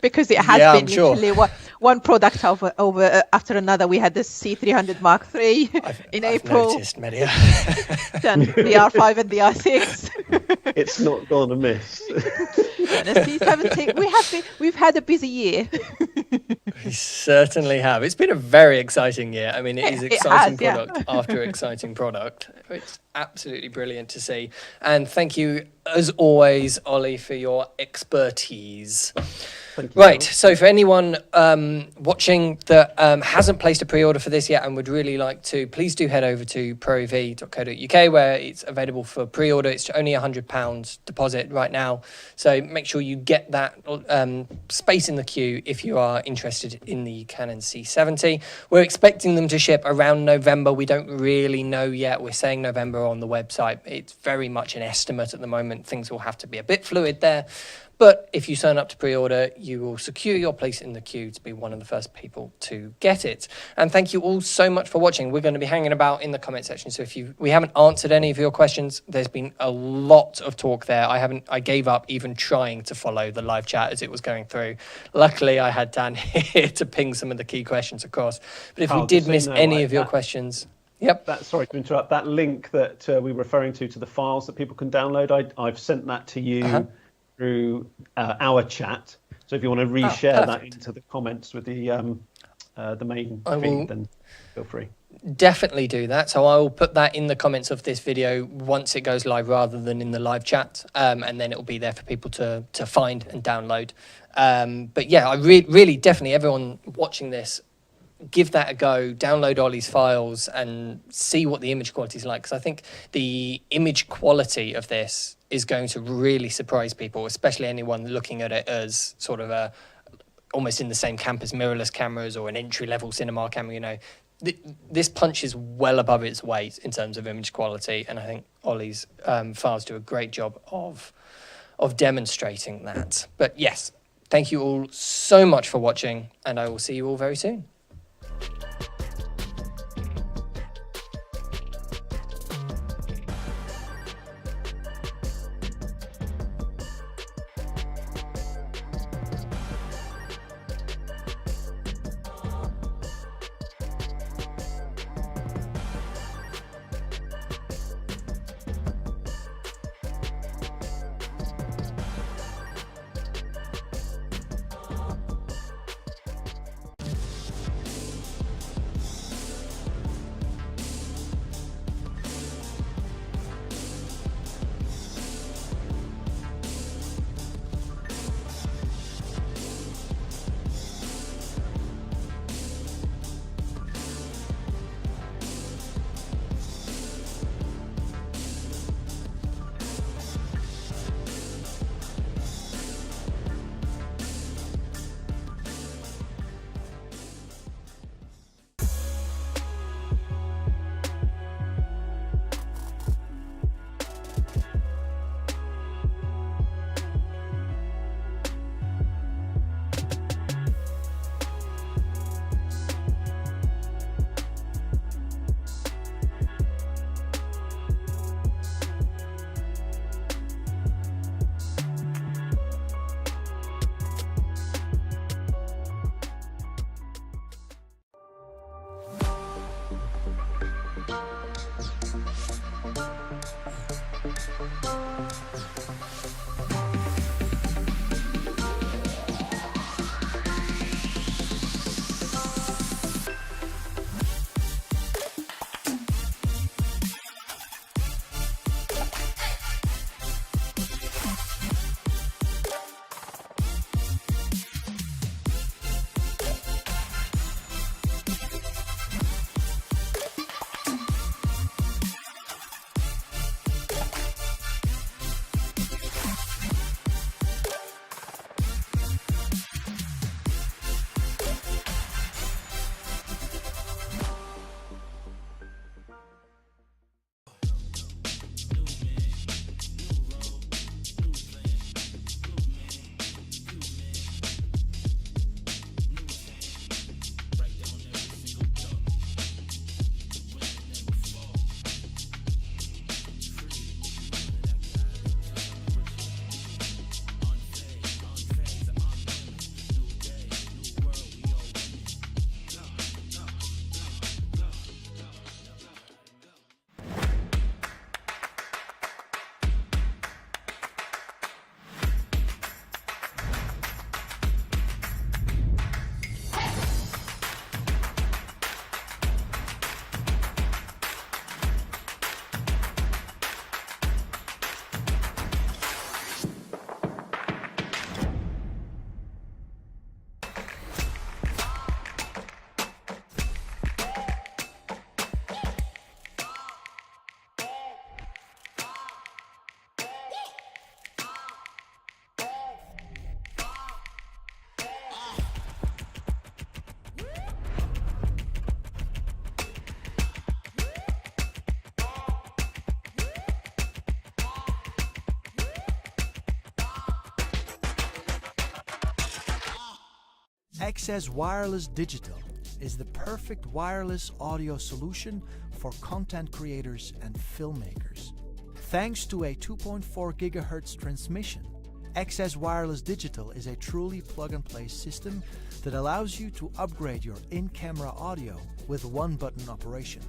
because it has been literally one product over after another. We had the C300 Mark III in April. I've noticed, Mehdia. Then the R5 and the R6. It's not gone amiss. And the C70. We've had a busy year. We certainly have. It's been a very exciting year. I mean, it is exciting product after exciting product. It's absolutely brilliant to see. And thank you, as always, Ollie, for your expertise. Thank you, right, so for anyone watching that hasn't placed a pre-order for this yet and would really like to, please do head over to proav.co.uk, where it's available for pre-order. It's only £100 deposit right now, so make sure you get that space in the queue if you are interested in the Canon C70. We're expecting them to ship around November. We don't really know yet. We're saying November on the website. It's very much an estimate at the moment. Things will have to be a bit fluid there. But if you sign up to pre-order, you will secure your place in the queue to be one of the first people to get it. And thank you all so much for watching. We're going to be hanging about in the comment section. So if we haven't answered any of your questions, there's been a lot of talk there. I gave up even trying to follow the live chat as it was going through. Luckily, I had Dan here to ping some of the key questions across. But if we did miss any of your questions... Yep. Sorry to interrupt. That link that we were referring to the files that people can download, I've sent that to you through our chat. So if you want to reshare that into the comments with the main feed, then feel free. Definitely do that. So I will put that in the comments of this video once it goes live rather than in the live chat. And then it will be there for people to find and download. But yeah, I really definitely everyone watching this, give that a go, download Ollie's files and see what the image quality is like. Because I think the image quality of this is going to really surprise people, especially anyone looking at it as sort of almost in the same camp as mirrorless cameras or an entry-level cinema camera. You know, this punches well above its weight in terms of image quality, and I think Ollie's files do a great job of demonstrating that. But yes, thank you all so much for watching, and I will see you all very soon. XS Wireless Digital is the perfect wireless audio solution for content creators and filmmakers. Thanks to a 2.4 GHz transmission, XS Wireless Digital is a truly plug-and-play system that allows you to upgrade your in-camera audio with one-button operation.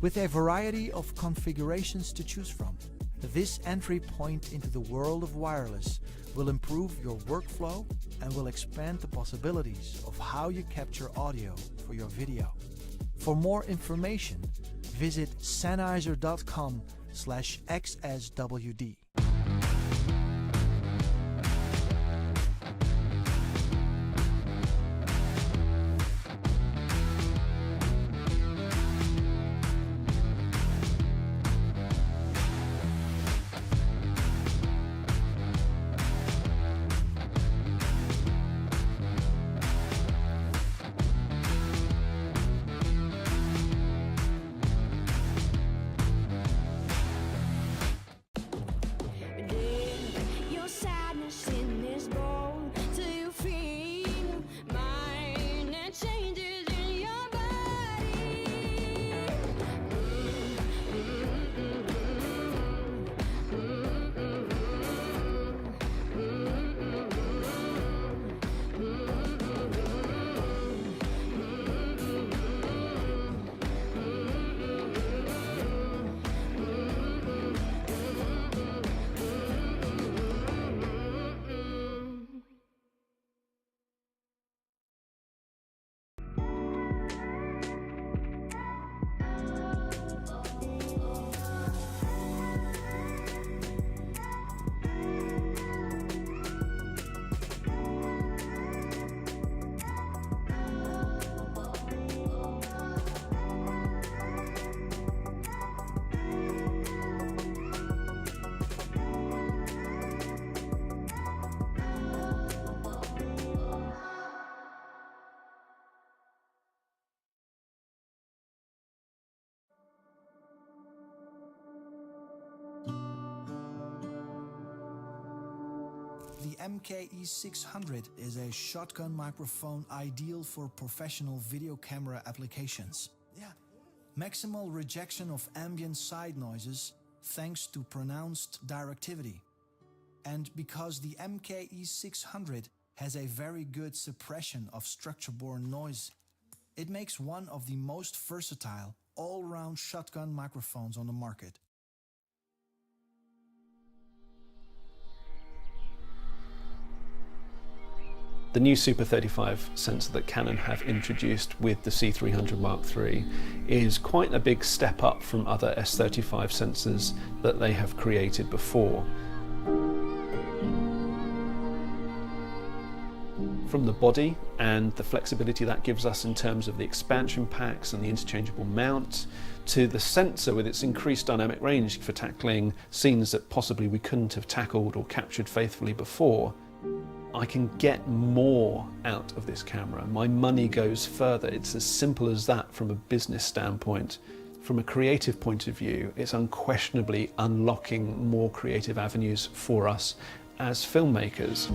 With a variety of configurations to choose from, this entry point into the world of wireless will improve your workflow and will expand the possibilities of how you capture audio for your video. For more information, visit sennheiser.com/xswd. The MKE600 is a shotgun microphone ideal for professional video camera applications. Maximal rejection of ambient side noises thanks to pronounced directivity. And because the MKE600 has a very good suppression of structure-borne noise, it makes one of the most versatile all-round shotgun microphones on the market. The new Super 35 sensor that Canon have introduced with the C300 Mark III is quite a big step up from other S35 sensors that they have created before. From the body and the flexibility that gives us in terms of the expansion packs and the interchangeable mount, to the sensor with its increased dynamic range for tackling scenes that possibly we couldn't have tackled or captured faithfully before, I can get more out of this camera. My money goes further. It's as simple as that from a business standpoint. From a creative point of view, it's unquestionably unlocking more creative avenues for us as filmmakers.